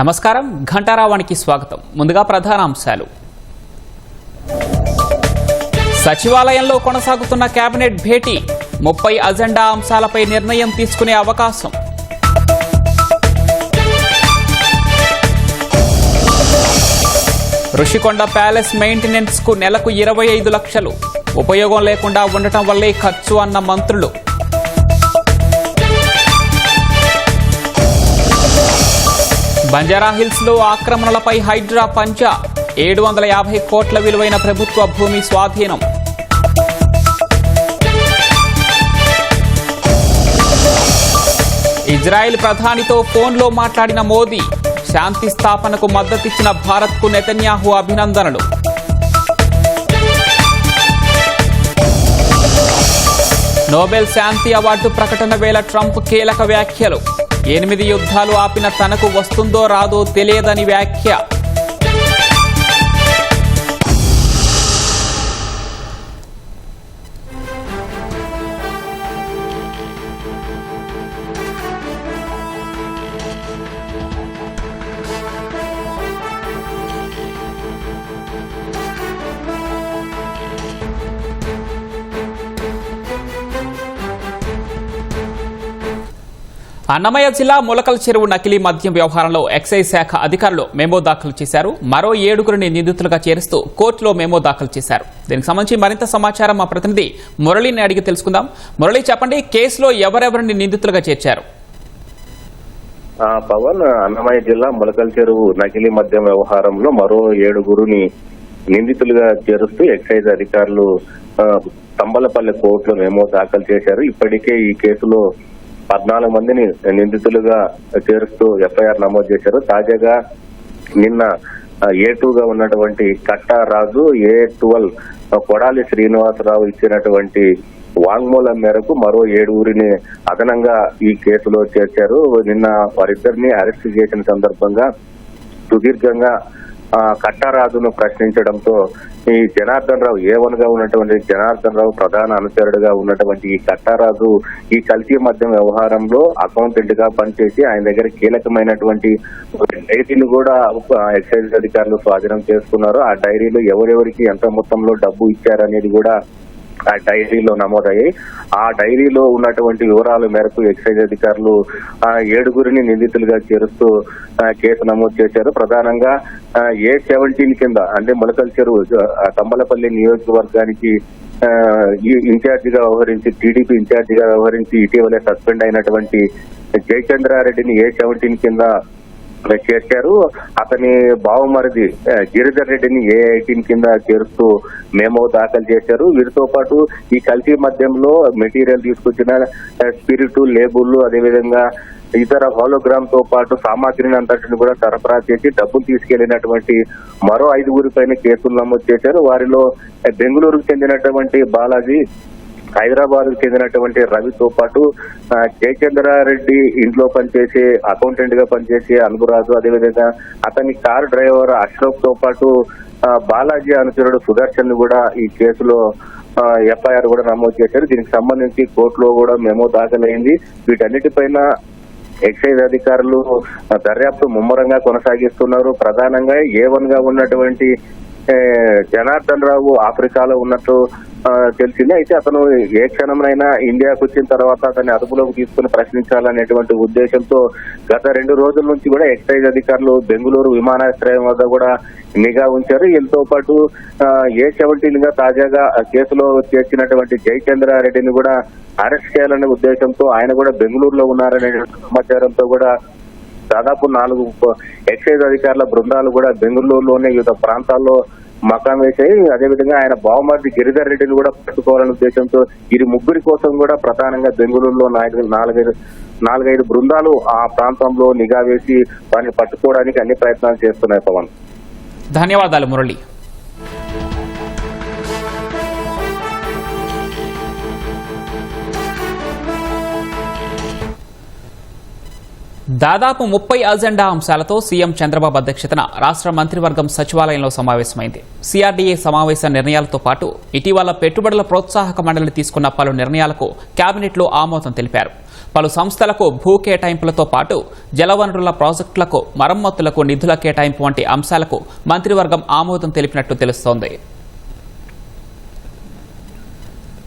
నమస్కారం, ఘంటారావానికి స్వాగతం. ముందుగా ప్రధానాంశాలు. సచివాలయంలో కొనసాగుతున్న కేబినెట్ భేటీ, 30 అజెండా అంశాలపై నిర్ణయం తీసుకునే అవకాశం. రుషికొండ ప్యాలెస్ మెయింటెనెన్స్ కు నెలకు 25 లక్షలు, ఉపయోగం లేకుండా ఉండటం వల్లే ఖర్చు అన్న మంత్రులు. బంజారాహిల్స్ లో ఆక్రమణలపై హైడ్రా పంజా, 750 కోట్ల విలువైన ప్రభుత్వ భూమి స్వాధీనం. ఇజ్రాయెల్ ప్రధానితో ఫోన్లో మాట్లాడిన మోదీ, శాంతి స్థాపనకు మద్దతిచ్చిన భారత్కు నెతన్యాహు అభినందనలు. నోబెల్ శాంతి అవార్డు ప్రకటన వేళ ట్రంప్ కీలక వ్యాఖ్యలు, 8 యుద్ధాలు ఆపిన తనకు వస్తుందో రాదో తెలియదని వ్యాఖ్య. అన్నమయ్య జిల్లా ములకల్ చెరువు నకిలీ మద్యం వ్యవహారంలో ఎక్సైజ్ శాఖ అధికారులు మెమో దాఖలు చేశారు. మరో 7గురిని నిందితులుగా చేరుస్తూ కోర్టులో మెమో దాఖలు చేశారు. దీనికి సంబంధించి మరింత సమాచారం మా ప్రతినిధి మురళిని అడిగి తెలుసుకుందాం. మురళి, చెప్పండి, కేసులో ఎవరెవరిని నిందితులుగా చేర్చారు? పవన్, అన్నమయ్య జిల్లా ములకల్ చెరువు నకిలీ మద్యం వ్యవహారంలో మరో 7గురిని నిందితులుగా చేరుస్తూ ఎక్సైజ్ అధికారులు తంబలపల్లి కోర్టులో మెమో దాఖలు చేశారు. ఇప్పటికే ఈ కేసులో 14 మందిని నిందితులుగా చేరుస్తూ ఎఫ్ఐఆర్ నమోదు చేశారు. తాజాగా నిన్న A2గా ఉన్నటువంటి కట్టారాజు, A12 కొడాలి శ్రీనివాసరావు ఇచ్చినటువంటి వాంగ్మూలం మేరకు మరో 7గురిని అదనంగా ఈ కేసులో చేర్చారు. నిన్న వారిద్దరిని అరెస్ట్ చేసిన సందర్భంగా సుదీర్ఘంగా కట్టారాజును ప్రశ్నించడంతో ఈ జనార్దన్ రావు, A1గా ఉన్నటువంటి జనార్దన్ రావు ప్రధాన అనుచరుడుగా ఉన్నటువంటి ఈ కట్టారాజు ఈ కల్తీ మద్యం వ్యవహారంలో అకౌంటెంట్ గా పనిచేసి ఆయన దగ్గర కీలకమైనటువంటి డైరీని కూడా ఎక్సైజ్ అధికారులు స్వాధీనం చేసుకున్నారు. ఆ డైరీలో ఎవరెవరికి ఎంత మొత్తంలో డబ్బు ఇచ్చారనేది కూడా ఆ డైరీలో నమోదయ్యాయి. ఆ డైరీలో ఉన్నటువంటి వివరాల మేరకు ఎక్సైజ్ అధికారులు 7గురిని నిందితులుగా చేరుస్తూ కేసు నమోదు చేశారు. ప్రధానంగా A17 కింద, అంటే ములకల్ చెరువు తంబలపల్లి నియోజకవర్గానికి ఇన్ఛార్జిగా వ్యవహరించి, టీడీపీ ఇన్ఛార్జిగా వ్యవహరించి ఇటీవలే సస్పెండ్ అయినటువంటి జయచంద్రారెడ్డిని A17 కింద చేర్చారు. అతని బావమరిది గిరిధర్ రెడ్డిని A18 కింద చేరుస్తూ మెమో దాఖలు చేశారు. వీరితో పాటు ఈ కల్తీ మద్యంలో మెటీరియల్ తీసుకొచ్చిన స్పిరిట్, లేబుల్, అదేవిధంగా ఇతర హోలోగ్రామ్ తో పాటు సామాగ్రిని అంతటిని కూడా సరఫరా చేసి డబ్బులు తీసుకెళ్లినటువంటి మరో 5గురి పైన కేసులు నమోదు చేశారు. వారిలో బెంగళూరుకు చెందినటువంటి బాలాజీ, హైదరాబాద్ కు చెందినటువంటి రవితో పాటు జయచంద్రారెడ్డి ఇంట్లో పనిచేసే అకౌంటెంట్ గా పనిచేసే అల్బురాజు, అదేవిధంగా అతని కార్ డ్రైవర్ అష్రఫ్ తో పాటు బాలాజీ అనుచరుడు సుదర్శన్ కూడా ఈ కేసులో ఎఫ్ఐఆర్ కూడా నమోదు చేశారు. దీనికి సంబంధించి కోర్టులో కూడా మెమో దాఖలైంది. వీటన్నిటిపైన ఎక్సైజ్ అధికారులు దర్యాప్తు ముమ్మరంగా కొనసాగిస్తున్నారు. ప్రధానంగా A1గా ఉన్నటువంటి జనార్దన్ రావు ఆఫ్రికాలో ఉన్నట్టు తెలిసింది. అయితే అతను ఏ క్షణంనైనా ఇండియాకు వచ్చిన తర్వాత అతన్ని అదుపులోకి తీసుకుని ప్రశ్నించాలనేటువంటి ఉద్దేశంతో గత 2 రోజుల నుంచి కూడా ఎక్సైజ్ అధికారులు బెంగళూరు విమానాశ్రయం వద్ద కూడా నిఘా ఉంచారు. వీళ్ళతో పాటు A17 గా తాజాగా కేసులో చేర్చినటువంటి జయచంద్రారెడ్డిని కూడా అరెస్ట్ చేయాలనే ఉద్దేశంతో ఆయన కూడా బెంగళూరులో ఉన్నారనే సమాచారంతో కూడా దాదాపు 4 ఎక్సైజ్ అధికారుల బృందాలు కూడా బెంగళూరులోనే వివిధ ప్రాంతాల్లో మకాం వేశాయి. అదేవిధంగా ఆయన బావమరిది గిరిధర్ రెడ్డిని కూడా పట్టుకోవాలనే ఉద్దేశంతో వీరి ముగ్గురి కోసం కూడా ప్రధానంగా బెంగళూరులో 4-5 బృందాలు ఆ ప్రాంతంలో నిఘా వేసి వారిని పట్టుకోవడానికి అన్ని ప్రయత్నాలు చేస్తున్నాయి. పవన్, ధన్యవాదాలు మురళి. దాదాపు 30 అజెండా అంశాలతో సీఎం చంద్రబాబు అధ్యక్షతన రాష్ట్ర మంత్రివర్గం సచివాలయంలో సమావేశమైంది. సిఆర్డీఏ సమావేశ నిర్ణయాలతో పాటు ఇటీవల పెట్టుబడుల ప్రోత్సాహక మండలి తీసుకున్న పలు నిర్ణయాలకు కేబినెట్లో ఆమోదం తెలిపారు. పలు సంస్థలకు భూ కేటాయింపులతో పాటు జలవనరుల ప్రాజెక్టులకు మరమ్మతులకు నిధుల కేటాయింపు వంటి అంశాలకు మంత్రివర్గం ఆమోదం తెలిపినట్టు తెలుస్తోంది.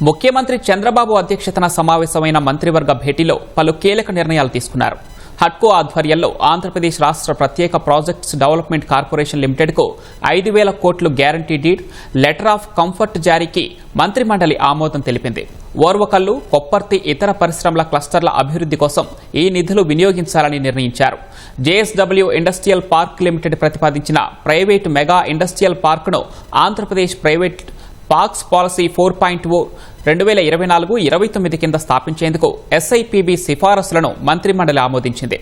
ముఖ్యమంత్రి చంద్రబాబు అధ్యక్షతన సమావేశమైన మంత్రివర్గ భేటీలో పలు కీలక నిర్ణయాలు తీసుకున్నారు. హడ్కో ఆధ్వర్యంలో ఆంధ్రప్రదేశ్ రాష్ట్ర ప్రత్యేక ప్రాజెక్ట్స్ డెవలప్మెంట్ కార్పొరేషన్ లిమిటెడ్కు 5,000 కోట్లు guarantee deed letter of comfort జారీకి మంత్రిమండలి ఆమోదం తెలిపింది. ఓర్వకల్లు, కొప్పర్తి ఇతర పరిశ్రమల క్లస్టర్ల అభివృద్ధి కోసం ఈ నిధులు వినియోగించాలని నిర్ణయించారు. జేఎస్డబ్ల్యూ ఇండస్ట్రియల్ పార్క్ లిమిటెడ్ ప్రతిపాదించిన ప్రైవేటు మెగా ఇండస్ట్రియల్ పార్కును ఆంధ్రప్రదేశ్ ప్రైవేట్ పార్క్స్ పాలసీ 4.0 2024-29 కింద స్థాపించేందుకు ఎస్ఐపిబి సిఫారసులను మంత్రిమండలి ఆమోదించింది.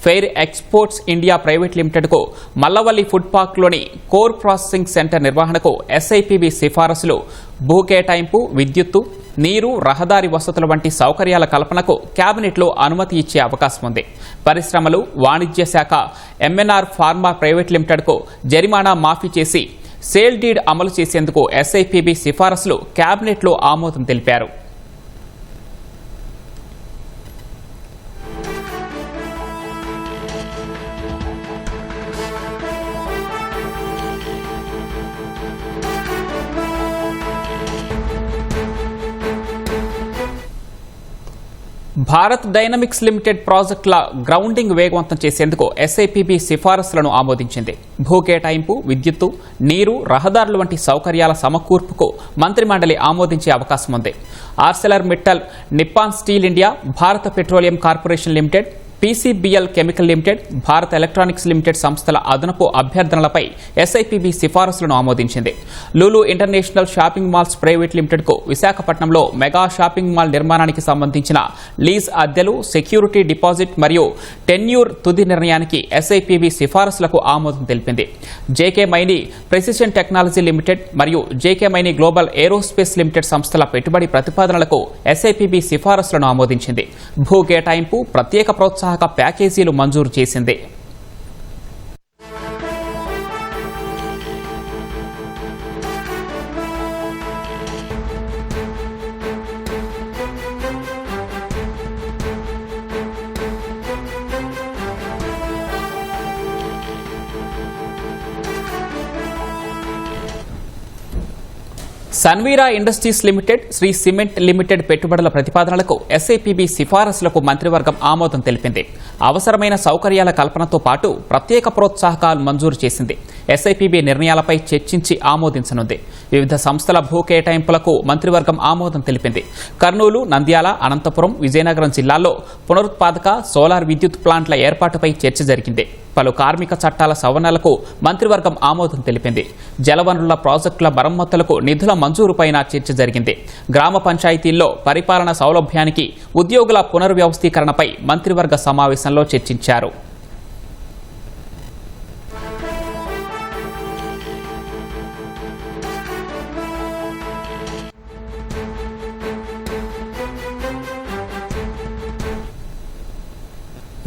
ఫెయిర్ ఎక్స్పోర్ట్స్ ఇండియా ప్రైవేట్ లిమిటెడ్కు మల్లవల్లి ఫుడ్ పార్క్లోని కోర్ ప్రాసెసింగ్ సెంటర్ నిర్వహణకు ఎస్ఐపిబి సిఫారసులు భూ కేటాయింపు, విద్యుత్తు, నీరు, రహదారి వసతుల వంటి సౌకర్యాల కల్పనకు కేబినెట్లో అనుమతి ఇచ్చే అవకాశం ఉంది. పరిశ్రమలు, వాణిజ్య శాఖ ఎంఎన్ఆర్ ఫార్మా ప్రైవేట్ లిమిటెడ్కు జరిమానా మాఫీ చేసి సేల్ డీడ్ అమలు చేసేందుకు ఎస్ఐపిబి సిఫారసులు కేబినెట్లో ఆమోదం తెలిపారు. భారత్ డైనమిక్స్ లిమిటెడ్ ప్రాజెక్టుల గ్రౌండింగ్ వేగవంతం చేసేందుకు ఎస్ఐపిబి సిఫారసులను ఆమోదించింది. భూ కేటాయింపు, విద్యుత్తు, నీరు, రహదారులు వంటి సౌకర్యాల సమకూర్పుకు మంత్రిమండలి ఆమోదించే అవకాశం ఉంది. Arcelor Mittal, Nippon steel India, భారత petroleum corporation limited, PCBL chemical limited, Bharat electronics limited సంస్థల అదనపు అభ్యర్థనలపై ఎస్ఐపిబి సిఫారసులను ఆమోదించింది. Lulu international shopping malls private లిమిటెడ్కు విశాఖపట్నంలో మెగా షాపింగ్ మాల్ నిర్మాణానికి సంబంధించిన లీజ్ అద్దెలు, సెక్యూరిటీ డిపాజిట్ మరియు టెన్యూర్ తుది నిర్ణయానికి ఎస్ఐపిబి సిఫారసులకు ఆమోదం తెలిపింది. జేకే మైనీ ప్రెసిషన్ టెక్నాలజీ లిమిటెడ్ మరియు జేకే మైనీ గ్లోబల్ ఏరోస్పేస్ లిమిటెడ్ సంస్థల పెట్టుబడి ప్రతిపాదనలకు ఎస్ఐపిబి సిఫారసులను ఆమోదించింది. భూ కేటాయింపు, ప్రత్యేక ప్రోత్సాహక ప్యాకేజీలు మంజూరు చేసింది. సన్వీరా industries limited, Shree cement limited పెట్టుబడుల ప్రతిపాదనలకు ఎస్ఐపిబి సిఫారసులకు మంత్రివర్గం ఆమోదం తెలిపింది. అవసరమైన సౌకర్యాల కల్పనతో పాటు ప్రత్యేక ప్రోత్సాహకాలు మంజూరు చేసింది. ఎస్ఐపిబి నిర్ణయాలపై చర్చించి ఆమోదించనుంది. వివిధ సంస్థల భూ కేటాయింపులకు మంత్రివర్గం ఆమోదం తెలిపింది. కర్నూలు, నంద్యాల, అనంతపురం, విజయనగరం జిల్లాల్లో పునరుత్పాదక సోలార్ విద్యుత్ ప్లాంట్ల ఏర్పాటుపై చర్చ జరిగింది. పలు కార్మిక చట్టాల సవరణలకు మంత్రివర్గం ఆమోదం తెలిపింది. జలవనరుల ప్రాజెక్టుల మరమ్మతులకు నిధుల మంజూరుపైన చర్చ జరిగింది. గ్రామ పంచాయతీల్లో పరిపాలన సౌలభ్యానికి ఉద్యోగుల పునర్వ్యవస్థీకరణపై మంత్రివర్గ సమావేశంలో చర్చించారు.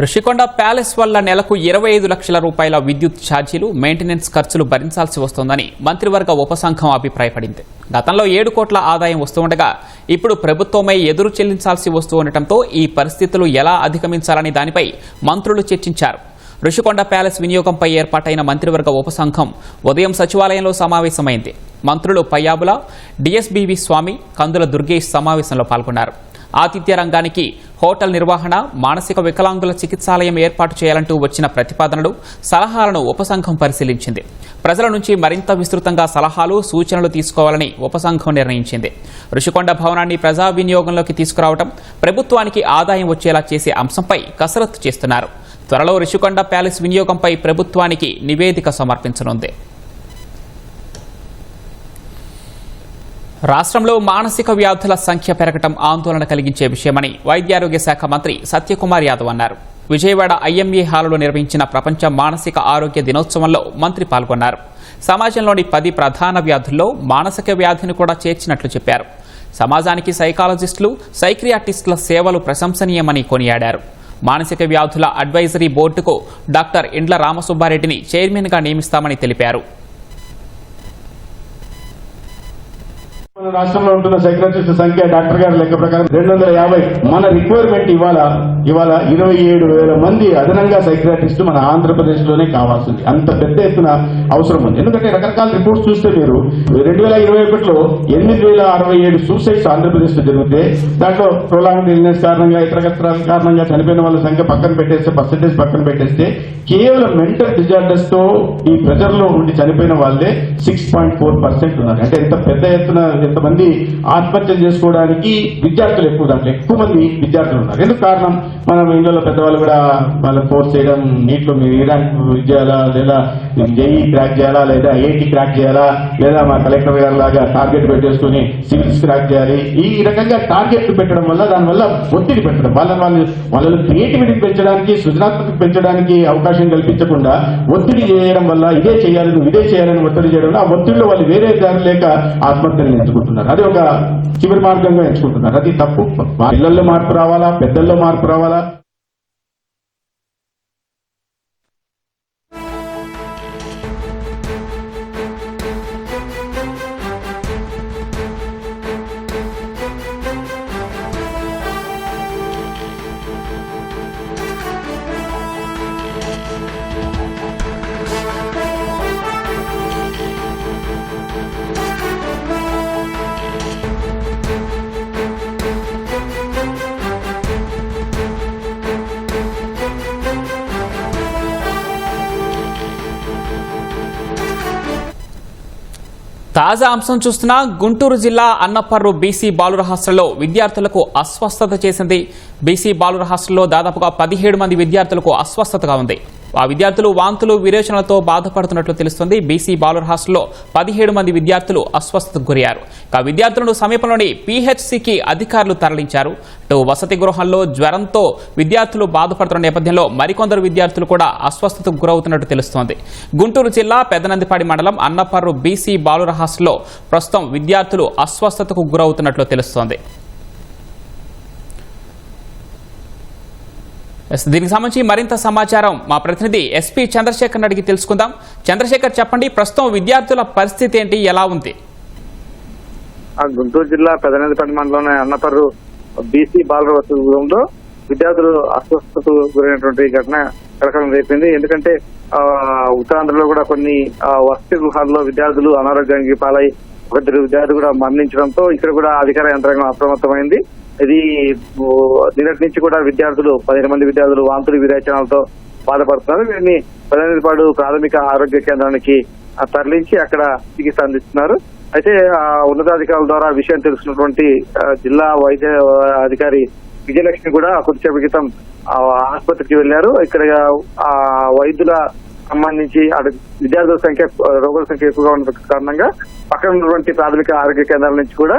రుషికొండ ప్యాలెస్ వల్ల నెలకు 25 లక్షల రూపాయల విద్యుత్ ఛార్జీలు, మెయింటెనెన్స్ ఖర్చులు భరించాల్సి వస్తోందని మంత్రివర్గ ఉపసంఘం అభిప్రాయపడింది. గతంలో 7 కోట్ల ఆదాయం వస్తుండగా ఇప్పుడు ప్రభుత్వమే ఎదురు చెల్లించాల్సి వస్తూ ఉండటంతో ఈ పరిస్థితులు ఎలా అధిగమించాలని దానిపై మంత్రులు చర్చించారు. రుషికొండ ప్యాలెస్ వినియోగంపై ఏర్పాటైన మంత్రివర్గ ఉపసంఘం ఉదయం సచివాలయంలో సమావేశమైంది. మంత్రులు పయ్యాబుల, డిఎస్బీవి స్వామి, కందుల దుర్గేష్ సమావేశంలో పాల్గొన్నారు. ఆతిథ్య రంగానికి హోటల్ నిర్వహణ, మానసిక వికలాంగుల చికిత్సాలయం ఏర్పాటు చేయాలంటూ వచ్చిన ప్రతిపాదనలు, సలహాలను ఉపసంఘం పరిశీలించింది. ప్రజల నుంచి మరింత విస్తృతంగా సలహాలు, సూచనలు తీసుకోవాలని ఉపసంఘం నిర్ణయించింది. రుషికొండ భవనాన్ని ప్రజా వినియోగంలోకి తీసుకురావడం, ప్రభుత్వానికి ఆదాయం వచ్చేలా చేసే అంశంపై కసరత్తు చేస్తున్నారు. త్వరలో రుషికొండ ప్యాలెస్ వినియోగంపై ప్రభుత్వానికి నివేదిక సమర్పించనుంది. రాష్ట్రంలో మానసిక వ్యాధుల సంఖ్య పెరగడం ఆందోళన కలిగించే విషయమని వైద్యారోగ్య శాఖ మంత్రి సత్యకుమార్ యాదవ్ అన్నారు. విజయవాడ ఐఎంఏ హాలులో నిర్వహించిన ప్రపంచ మానసిక ఆరోగ్య దినోత్సవంలో మంత్రి పాల్గొన్నారు. సమాజంలోని 10 ప్రధాన వ్యాధుల్లో మానసిక వ్యాధిని కూడా చేర్చినట్లు చెప్పారు. సమాజానికి సైకాలజిస్టులు, సైక్రియాటిస్టుల సేవలు ప్రశంసనీయమని కొనియాడారు. మానసిక వ్యాధుల అడ్వైజరీ బోర్డుకు డాక్టర్ ఇండ్ల రామసుబ్బారెడ్డిని చైర్మన్గా నియమిస్తామని తెలిపారు. మన రాష్ట్రంలో ఉంటున్న సైకియాట్రిస్ట్ సంఖ్య డాక్టర్ గారి లెక్క ప్రకారం 250. మన రిక్వైర్మెంట్ ఇవాళ 27,000 మంది అదనంగా సైకియాట్రిస్ట్ మన ఆంధ్రప్రదేశ్ లోనే కావాల్సింది. అంత పెద్ద ఎత్తున అవసరం ఉంది. ఎందుకంటే రకరకాల రిపోర్ట్స్ చూస్తే మీరు 2021లో 8,067 సూసైడ్స్ ఆంధ్రప్రదేశ్ లో జరిగితే దాంట్లో ప్రొలాంగ్డ్ ఇల్నెస్ కారణంగా ఇతర కారణంగా చనిపోయిన వాళ్ళ సంఖ్య పక్కన పెట్టేస్తే, పర్సెంటేజ్ పక్కన పెట్టేస్తే, కేవలం మెంటల్ డిజార్డర్స్ తో ఈ ప్రెజర్ లో ఉండి చనిపోయిన వాళ్ళే 6.4% ఉన్నారు. అంటే ఎంత పెద్ద ఎత్తున ఎంతమంది ఆత్మహత్యలు చేసుకోవడానికి విద్యార్థులు ఎక్కువ, దాంట్లో ఎక్కువ మంది విద్యార్థులు ఉన్నారు. ఎందుకు కారణం? మనం ఇంట్లో పెద్దవాళ్ళు కూడా వాళ్ళని ఫోర్స్ చేయడం, నీటిలో మీరు ఇరాన్ చేయాలా, లేదా జేఈ క్రాక్ చేయాలా, లేదా ఐఐటి క్రాక్ చేయాలా, లేదా మా కలెక్టర్ గారి లాగా టార్గెట్ పెట్టేసుకుని సివిల్స్ క్రాక్ చేయాలి. ఈ రకంగా టార్గెట్ పెట్టడం వల్ల, దానివల్ల ఒత్తిడి పెట్టడం, వాళ్ళలో క్రియేటివిటీ పెంచడానికి, సృజనాత్మక పెంచడానికి అవకాశం కల్పించకుండా ఒత్తిడి చేయడం వల్ల ఇదే చేయాలి, నువ్వు ఇదే చేయాలని ఒత్తిడి చేయడం వల్ల ఆ ఒత్తిడిలో వాళ్ళు వేరే దారి లేక ఆత్మహత్యలు ఎంచుకుంటున్నారు. అది ఒక చివరి మార్గంగా ఎంచుకుంటున్నారు. అది తప్పు. పిల్లల్లో మార్పు రావాలా, పెద్దల్లో మార్పు రావాలా. తాజా అంశం చూస్తున్నా గుంటూరు జిల్లా అన్నపర్రు బీసీ బాలుర హాస్టల్లో విద్యార్థులకు అస్వస్థత చేసింది. బీసీ బాలుర హాస్టల్లో దాదాపుగా 17 మంది విద్యార్థులకు అస్వస్థతగా ఉంది. ఆ విద్యార్థులు వాంతులు, విరేచనలతో బాధపడుతున్నట్లు తెలుస్తోంది. బీసీ బాలుర హాస్టల్లో 17 మంది విద్యార్థులు అస్వస్థతకు గురయ్యారు. విద్యార్థులను సమీపంలోని పీహెచ్సీకి అధికారులు తరలించారు. వసతి గృహంలో జ్వరంతో విద్యార్థులు బాధపడుతున్న నేపథ్యంలో మరికొందరు విద్యార్థులు కూడా అస్వస్థతకు గురవుతున్నట్టు తెలుస్తోంది. గుంటూరు జిల్లా పెదనందిపాడి మండలం అన్నపర్రు బీసీ బాలుర హాస్టల్లో ప్రస్తుతం విద్యార్థులు అస్వస్థతకు గురవుతున్నట్లు తెలుస్తోంది. దీనికి సంబంధించి మరింత సమాచారం మా ప్రతినిధి ఎస్పీ చంద్రశేఖర్ అడిగి తెలుసుకుందాం. చంద్రశేఖర్, చెప్పండి, ప్రస్తుతం విద్యార్థుల పరిస్థితి ఏంటి, ఎలా ఉంది? గుంటూరు జిల్లా పెదనందిపాడి మండలంలోని అన్నపర్రు బీసీ బాలుర వసతి గృహంలో విద్యార్థులు అస్వస్థతకు గురైనటువంటి ఘటన కలకలం రేపింది. ఎందుకంటే ఉత్తరాంధ్రలో కూడా కొన్ని వసతి గృహాల్లో విద్యార్థులు అనారోగ్యానికి పాలై 1 విద్యార్థులు కూడా మరణించడంతో ఇక్కడ కూడా అధికార యంత్రాంగం అప్రమత్తమైంది. ఇది నిన్నటి నుంచి కూడా విద్యార్థులు 15 మంది విద్యార్థులు వాంతులు, విరేచనాలతో బాధపడుతున్నారు. వీరిని పెదనందిపాడు ప్రాథమిక ఆరోగ్య కేంద్రానికి తరలించి అక్కడ చికిత్స అందిస్తున్నారు. అయితే ఉన్నతాధికారుల ద్వారా విషయం తెలుసుకున్నటువంటి జిల్లా వైద్య అధికారి విజయలక్ష్మి కూడా కొద్దిసేపు క్రితం ఆసుపత్రికి వెళ్లారు. ఇక్కడ వైద్యుల సంబంధించి విద్యార్థుల సంఖ్య, రోగుల సంఖ్య ఎక్కువగా ఉన్న కారణంగా పక్కన ఉన్నటువంటి ప్రాథమిక ఆరోగ్య కేంద్రాల నుంచి కూడా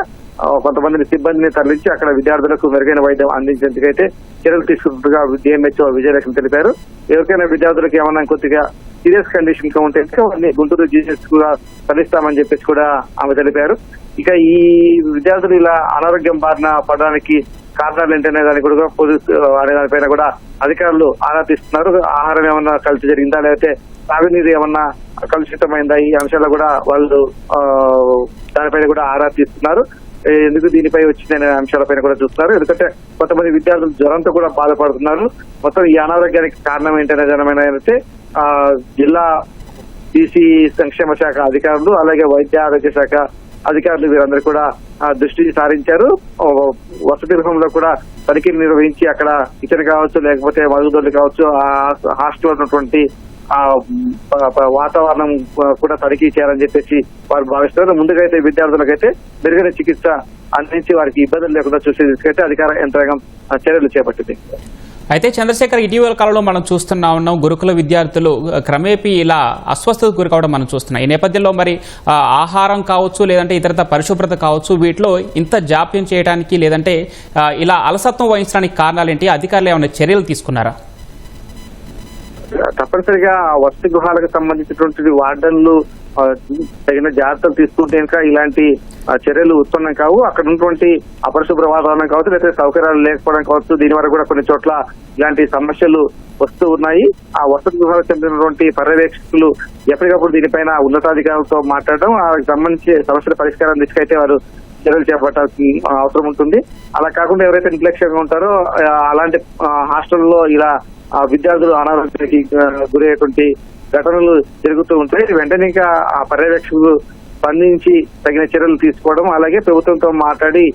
కొంతమంది సిబ్బందిని తరలించి అక్కడ విద్యార్థులకు మెరుగైన వైద్యం అందించేందుకైతే చర్యలు తీసుకున్నట్టుగా డిఎంహెచ్ఓ విజయలక్ష్మి తెలిపారు. ఎవరికైనా విద్యార్థులకు ఏమన్నా కొద్దిగా సీరియస్ కండిషన్ గా ఉంటే వారిని గుంటూరు జీజీహెచ్ కూడా తరలిస్తామని చెప్పేసి కూడా ఆమె తెలిపారు. ఇక ఈ విద్యార్థులు ఇలా అనారోగ్యం బారిన పడడానికి కారణాలు ఏంటనే దానికి కూడా పోలీసు అనే దానిపైన కూడా అధికారులు ఆరా తీస్తున్నారు. ఆహారం ఏమన్నా కలిసి జరిగిందా, లేకపోతే తాగునీరు ఏమన్నా కలుషితమైందా, ఈ అంశాలు కూడా వాళ్ళు దానిపైన కూడా ఆరా తీస్తున్నారు. ఎందుకు దీనిపై వచ్చిందనే అంశాలపైన కూడా చూస్తున్నారు. ఎందుకంటే కొంతమంది విద్యార్థులు జ్వరంతో కూడా బాధపడుతున్నారు. మొత్తం ఈ అనారోగ్యానికి కారణం ఏంటనే దానిపైన అయితే జిల్లా బీసీ సంక్షేమ శాఖ అధికారులు, అలాగే వైద్య ఆరోగ్య శాఖ అధికారులు వీరందరూ కూడా దృష్టి సారించారు. వసతి గృహంలో కూడా తనిఖీలు నిర్వహించి అక్కడ కిచెన్ కావచ్చు, లేకపోతే మరుగుదొడ్లు కావచ్చు, హాస్టల్లో ఉన్నటువంటి వాతావరణం కూడా తనిఖీ చేయాలని చెప్పేసి వారు భావిస్తున్నారు. ముందుగా అయితే విద్యార్థులకైతే మెరుగైన చికిత్స అందించి వారికి ఇబ్బందులు లేకుండా చూసే దిశకైతే అధికార యంత్రాంగం చర్యలు చేపట్టింది. అయితే చంద్రశేఖర్, ఇటీవల కాలంలో మనం ఉన్నాం గురుకుల విద్యార్థులు క్రమేపీ ఇలా అస్వస్థతకు గురి కావడం మనం చూస్తున్నాం. ఈ నేపథ్యంలో మరి ఆహారం కావచ్చు, లేదంటే ఇతరత పరిశుభ్రత కావచ్చు, వీటిలో ఇంత జాప్యం చేయడానికి, లేదంటే ఇలా అలసత్వం వహించడానికి కారణాలు ఏంటి? అధికారులు ఏమైనా చర్యలు తీసుకున్నారా? తప్పనిసరిగా వసతి గృహాలకు సంబంధించినటువంటి వార్డన్లు తగిన జాగ్రత్తలు తీసుకుంటే ఇంకా ఇలాంటి చర్యలు ఉత్పన్నం కావు. అక్కడ ఉన్నటువంటి అపరిశుభ్ర వాతావరణం కావచ్చు, లేకపోతే సౌకర్యాలు లేకపోవడం కావచ్చు, దీని వరకు కూడా కొన్ని చోట్ల ఇలాంటి సమస్యలు వస్తూ ఉన్నాయి. ఆ వసతి గృహాలకు చెందినటువంటి పర్యవేక్షకులు ఎప్పటికప్పుడు దీనిపైన ఉన్నతాధికారులతో మాట్లాడడం, వాళ్ళకి సంబంధించి సమస్యల పరిష్కారం దిశకైతే వారు చర్యలు చేపట్టాల్సిన అవసరం ఉంటుంది. అలా కాకుండా ఎవరైతే నిర్లక్ష్యంగా ఉంటారో అలాంటి హాస్టల్లో ఇలా విద్యార్థులు అనారోగ్యానికి గురయ్యేటువంటి ఘటనలు జరుగుతూ ఉంటాయి. వెంటనే ఇంకా ఆ పర్యవేక్షకులు స్పందించి తగిన చర్యలు తీసుకోవడం, అలాగే ప్రభుత్వంతో మాట్లాడి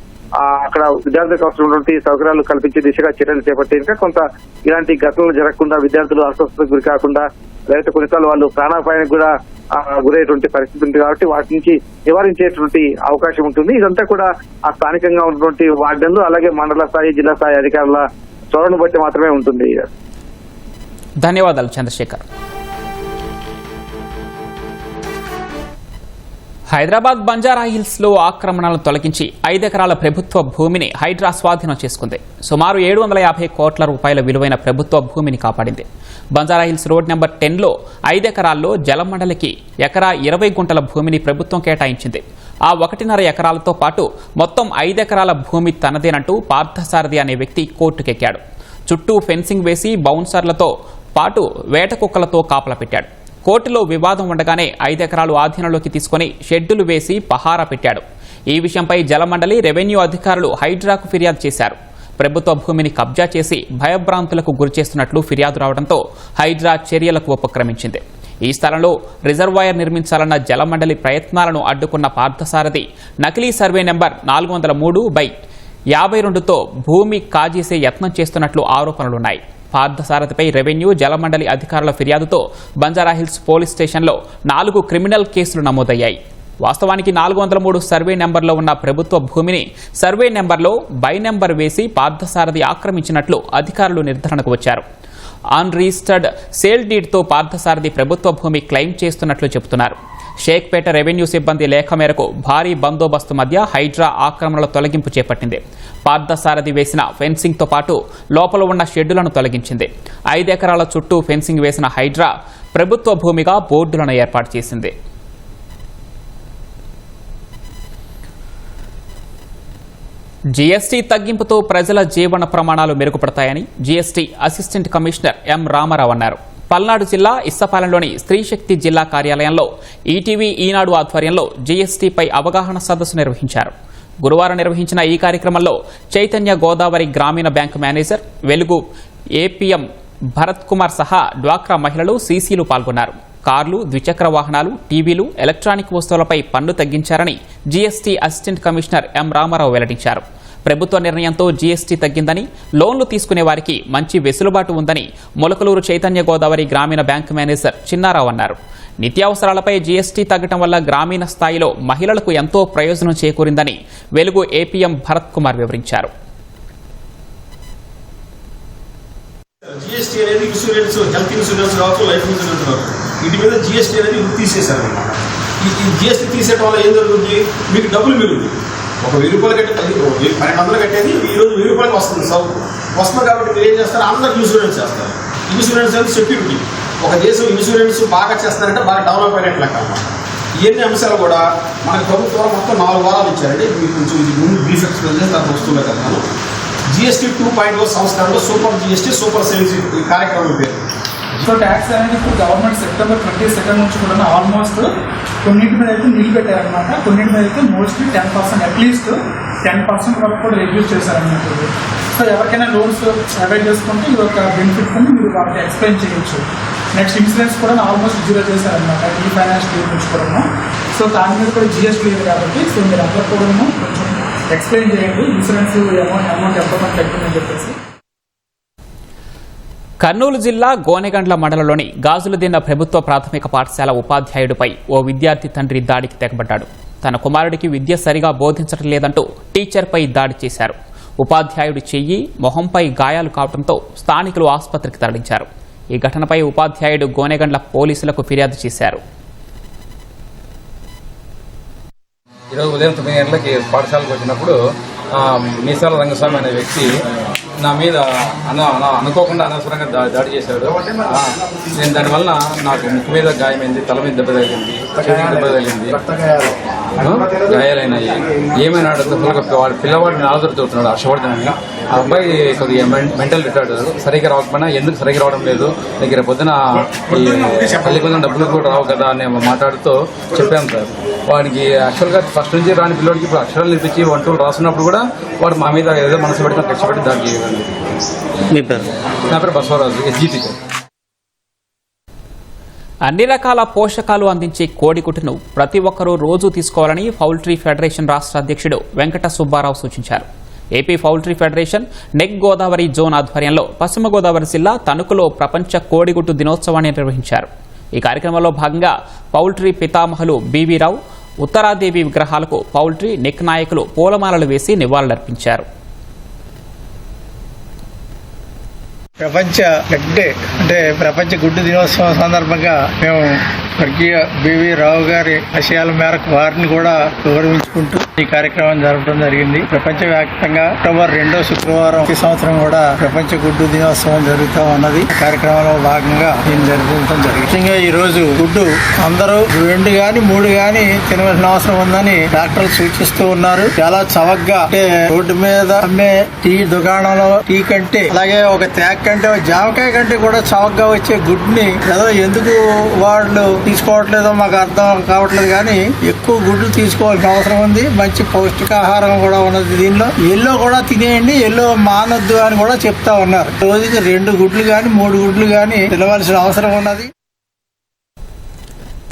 అక్కడ విద్యార్థులకు అవసరమైనటువంటి సౌకర్యాలు కల్పించే దిశగా చర్యలు చేపట్టి ఇంకా కొంత ఇలాంటి ఘటనలు జరగకుండా, విద్యార్థులు అస్వస్థతకు గురి కాకుండా, లేకపోతే కొన్నిసార్లు వాళ్ళు ప్రాణాపాయానికి కూడా గురయ్యేటువంటి పరిస్థితి ఉంది. కాబట్టి వాటి నుంచి నివారించేటువంటి అవకాశం ఉంటుంది. ఇదంతా కూడా ఆ స్థానికంగా ఉన్నటువంటి వార్డెన్లు, అలాగే మండల స్థాయి, జిల్లా స్థాయి అధికారుల చొరవను బట్టి మాత్రమే ఉంటుంది. ధన్యవాదాలు చంద్రశేఖర్. హైదరాబాద్ బంజారాహిల్స్ లో ఆక్రమణలను తొలగించి 5 ఎకరాల ప్రభుత్వ భూమిని హైడ్రా స్వాధీనం చేసుకుంది. సుమారు 750 కోట్ల రూపాయల విలువైన ప్రభుత్వ భూమిని కాపాడింది. బంజారాహిల్స్ రోడ్ నెంబర్ 10లో 5 ఎకరాల్లో జలమండలికి ఎకరా 20 గుంటల భూమిని ప్రభుత్వం కేటాయించింది. ఆ 1.5 ఎకరాలతో పాటు మొత్తం 5 ఎకరాల భూమి తనదేనంటూ పార్థసారథి అనే వ్యక్తి కోర్టుకెక్కాడు. చుట్టూ ఫెన్సింగ్ వేసి బౌన్సర్లతో పాటు వేట కుక్కలతో కాపలా పెట్టాడు. కోర్టులో వివాదం ఉండగానే 5 ఎకరాలు ఆధీనంలోకి తీసుకుని షెడ్డులు వేసి పహారా పెట్టాడు. ఈ విషయంపై జలమండలి, రెవెన్యూ అధికారులు హైడ్రాకు ఫిర్యాదు చేశారు. ప్రభుత్వ భూమిని కబ్జా చేసి భయభ్రాంతులకు గురిచేస్తున్నట్లు ఫిర్యాదు రావడంతో హైడ్రా చర్యలకు ఉపక్రమించింది. ఈ స్థలంలో రిజర్వాయర్ నిర్మించాలన్న జలమండలి ప్రయత్నాలను అడ్డుకున్న పార్థసారథి నకిలీ సర్వే నెంబర్ 403/52తో భూమి కాజేసే యత్నం చేస్తున్నట్లు ఆరోపణలున్నాయి. పార్థసారథిపై రెవెన్యూ, జలమండలి అధికారుల ఫిర్యాదుతో బంజారాహిల్స్ పోలీస్ స్టేషన్లో 4 క్రిమినల్ కేసులు నమోదయ్యాయి. వాస్తవానికి 403 సర్వే నెంబర్లో ఉన్న ప్రభుత్వ భూమిని సర్వే నెంబర్లో బై నెంబర్ వేసి పార్థసారథి ఆక్రమించినట్లు అధికారులు నిర్ధారణకు వచ్చారు. ఆన్ రిజిస్టర్డ్ సేల్ డీడ్తో పార్థసారథి ప్రభుత్వ భూమి క్లెయిమ్ చేస్తున్నట్లు చెబుతున్నారు. షేక్పేట రెవెన్యూ సిబ్బంది లేఖ మేరకు భారీ బందోబస్తు మధ్య హైడ్రా ఆక్రమణల తొలగింపు చేపట్టింది. పార్థసారథి వేసిన ఫెన్సింగ్తో పాటు లోపల ఉన్న షెడ్డులను తొలగించింది. 5 ఎకరాల చుట్టూ ఫెన్సింగ్ వేసిన హైడ్రా ప్రభుత్వ భూమిగా బోర్డులను ఏర్పాటు చేసింది. జీఎస్టీ తగ్గింపుతో ప్రజల జీవన ప్రమాణాలు మెరుగుపడతాయని GST assistant commissioner M Ramarao అన్నారు. పల్నాడు జిల్లా ఇస్సపాలెంలోని స్త్రీశక్తి జిల్లా కార్యాలయంలో ఈటీవీ, ఈనాడు ఆధ్వర్యంలో జీఎస్టీపై అవగాహన సదస్సు నిర్వహించారు. గురువారం నిర్వహించిన ఈ కార్యక్రమంలో చైతన్య గోదావరి గ్రామీణ బ్యాంకు మేనేజర్, వెలుగు ఏపీఎం భరత్ కుమార్ సహా డ్వాక్రా మహిళలు, సీసీలు పాల్గొన్నారు. కార్లు, ద్విచక్ర వాహనాలు, టీవీలు, ఎలక్ట్రానిక్ వస్తువులపై పన్ను తగ్గించారని GST assistant commissioner M Ramarao వెల్లడించారు. ప్రభుత్వ నిర్ణయంతో జీఎస్టీ తగ్గిందని, లోన్లు తీసుకునే వారికి మంచి వెసులుబాటు ఉందని మొలకలూరు చైతన్య గోదావరి గ్రామీణ బ్యాంకు మేనేజర్ చిన్నారావు అన్నారు. నిత్యావసరాలపై జీఎస్టీ తగ్గడం వల్ల గ్రామీణ స్థాయిలో మహిళలకు ఎంతో ప్రయోజనం చేకూరిందని వెలుగు ఏపీఎం భరత్ కుమార్ వివరించారు. జీఎస్టీ అనేది ఇన్సూరెన్స్, హెల్త్ ఇన్సూరెన్స్ కావచ్చు, లైఫ్ ఇన్సూరెన్స్ కావచ్చు, వీటి మీద జీఎస్టీ అనేది తీసేశారు అనమాట. ఈ జీఎస్టీ తీసేయడం వల్ల ఏం జరుగుతుంది, మీకు డబ్బులు మిగులుతుంది. ఒక 1000 రూపాయలు కట్టే 1200 కట్టేది ఈరోజు 1000 రూపాయలకు వస్తుంది. వస్తుంది కాబట్టి మీరు ఏం చేస్తారు, అందరూ ఇన్సూరెన్స్ చేస్తారు. ఇన్సూరెన్స్ అనేది సెక్యూరిటీ. ఒక దేశం ఇన్సూరెన్స్ బాగా చేస్తారంటే బాగా డెవలప్ అయినట్లు లెక్క అన్నమాట. ఇవన్నీ అంశాలు కూడా మనకు ప్రభుత్వం మొత్తం 4 వారాలు ఇచ్చారండి. మీకు కొంచెం ఇది ముందు బ్రీఫ్ ఎక్స్ప్లెయిన్ చేసి దాని వస్తువులే కదా. జీఎస్టీ 2.0 సంస్కరణలో సూపర్ జీఎస్టీ, సూపర్ సేవింగ్స్ ఈ కార్యక్రమం పేరు. సో ట్యాక్స్ అనేది ఇప్పుడు గవర్నమెంట్ సెప్టెంబర్ 22 నుంచి కూడా ఆల్మోస్ట్ కొన్నింటి మీద అయితే నిలిపెట్టారనమాట. కొన్నింటి మీద అయితే మోస్ట్లీ 10%, అట్లీస్ట్ 10% వరకు కూడా రెడ్యూస్ చేశారన్నమాట. సో ఎవరికైనా లోన్స్ అవైల్ చేసుకుంటే ఇది ఒక బెనిఫిట్ అని మీరు వాళ్ళకి ఎక్స్ప్లెయిన్ చేయొచ్చు. నెక్స్ట్ ఇన్సూరెన్స్ కూడా ఆల్మోస్ట్ 0 చేశారనమాట ఈ ఫైనాన్షియల్ ఇయర్ నుంచి కూడా. సో దాని మీద కూడా జిఎస్టీ లేదు కాబట్టి సో మీరు అందరూ కూడా కొంచెం ఎక్స్ప్లెయిన్ చేయండి ఇన్సూరెన్స్ అమౌంట్ ఎంతమంది తగ్గిందని చెప్పేసి. కర్నూలు జిల్లా గోనెగండ్ల మండలంలోని గాజులదిన్న ప్రభుత్వ ప్రాథమిక పాఠశాల ఉపాధ్యాయుడిపై ఓ విద్యార్థి తండ్రి దాడికి తెగబడ్డాడు. తన కుమారుడికి విద్య సరిగా బోధించడం లేదంటూ టీచర్పై దాడి చేశారు. ఉపాధ్యాయుడి చెయ్యి, మొహంపై గాయాలు కావడంతో స్థానికులు ఆసుపత్రికి తరలించారు. ఈ ఘటనపై ఉపాధ్యాయుడు గోనెగండ్ల పోలీసులకు ఫిర్యాదు చేశారు. ఈరోజు ఉదయం 9 గంటలకి పాఠశాలకు వచ్చినప్పుడు మీసాల రంగస్వామి అనే వ్యక్తి నా మీద అనుకోకుండా అనవసరంగా దాడి చేశాడు. నేను దానివల్ల నాకు ముక్కు మీద గాయమైంది, తల మీద దెబ్బ తగిలింది, చేతికి దెబ్బ తగిలింది, గాయాలైనాయి. ఏమైనా వాడు పిల్లవాడిని ఆదురుతున్నాడు హర్షవర్ధన్ అని. ఆ అబ్బాయి కొద్దిగా మెంటల్ రిటార్డ్, సరిగ్గా రాకపోయినా ఎందుకు సరిగ్గా రావడం లేదు, దగ్గర పొద్దున తల్లి కొంచెం డబ్బులు కూడా రావు కదా అని మాట్లాడుతూ చెప్పాను సార్. వాడికి యాక్చువల్గా ఫస్ట్ నుంచి రాని పిల్లడికి ఇప్పుడు అక్షరాలు నేర్పించి 1 2 రాస్తున్నప్పుడు కూడా వాడు మా మీద ఏదో మనసు పెట్టి ఖర్చు పెట్టి దాడి చేయాలి. నా పేరు బసవరాజు, ఎస్జిటి. అన్ని రకాల పోషకాలు అందించే కోడిగుడ్డును ప్రతి ఒక్కరూ రోజు తీసుకోవాలని పౌల్ట్రీ ఫెడరేషన్ రాష్ట్ర అధ్యక్షుడు వెంకట సుబ్బారావు సూచించారు. AP poultry federation neck Godavari zone ఆధ్వర్యంలో పశ్చిమ గోదావరి జిల్లా తణుకులో ప్రపంచ కోడిగుడ్డు దినోత్సవాన్ని నిర్వహించారు. ఈ కార్యక్రమంలో భాగంగా పౌల్ట్రీ పితామహులు బీవీ రావు, ఉత్తరాదేవి విగ్రహాలకు పౌల్ట్రీ నెక్ నాయకులు పూలమాలలు వేసి నివాళులర్పించారు. ప్రపంచ నెక్ డే అంటే ప్రపంచ గుడ్డు దినోత్సవం సందర్భంగా మేము స్వర్గీయ బివి రావు గారి ఆశయాల మేరకు వారిని కూడా గౌరవించుకుంటూ ఈ కార్యక్రమం జరపడం జరిగింది. ప్రపంచవ్యాప్తంగా అక్టోబర్ 2వ శుక్రవారం ఈ సంవత్సరం కూడా ప్రపంచ గుడ్డు దినోత్సవం జరుగుతూ ఉన్నది. కార్యక్రమంలో భాగంగా దీన్ని జరుపుకోవడం జరిగింది. ముఖ్యంగా ఈ రోజు గుడ్డు అందరూ 2 గాని 3 గాని తినవలసిన అవసరం ఉందని డాక్టర్లు సూచిస్తూ ఉన్నారు. చాలా చవకగా అంటే రోడ్డు మీద అమ్మే టీ దుకాణంలో టీ కంటే అలాగే ఒక తేక కంటే జామకాయ కంటే కూడా చవకగా వచ్చే గుడ్డుని ఏదో ఎందుకు వాళ్ళు తీసుకోవట్లేదో మాకు అర్థం కావట్లేదు, కానీ ఎక్కువ గుడ్లు తీసుకోవాల్సిన అవసరం ఉంది. మంచి పౌష్టికాహారం కూడా ఉన్నది దీనిలో. ఎల్లో కూడా తినేయండి, ఎల్లో మానొద్దు అని కూడా చెప్తా ఉన్నారు. రోజుకి 2 గుడ్లు గాని 3 గుడ్లు గాని తినవలసిన అవసరం ఉన్నది.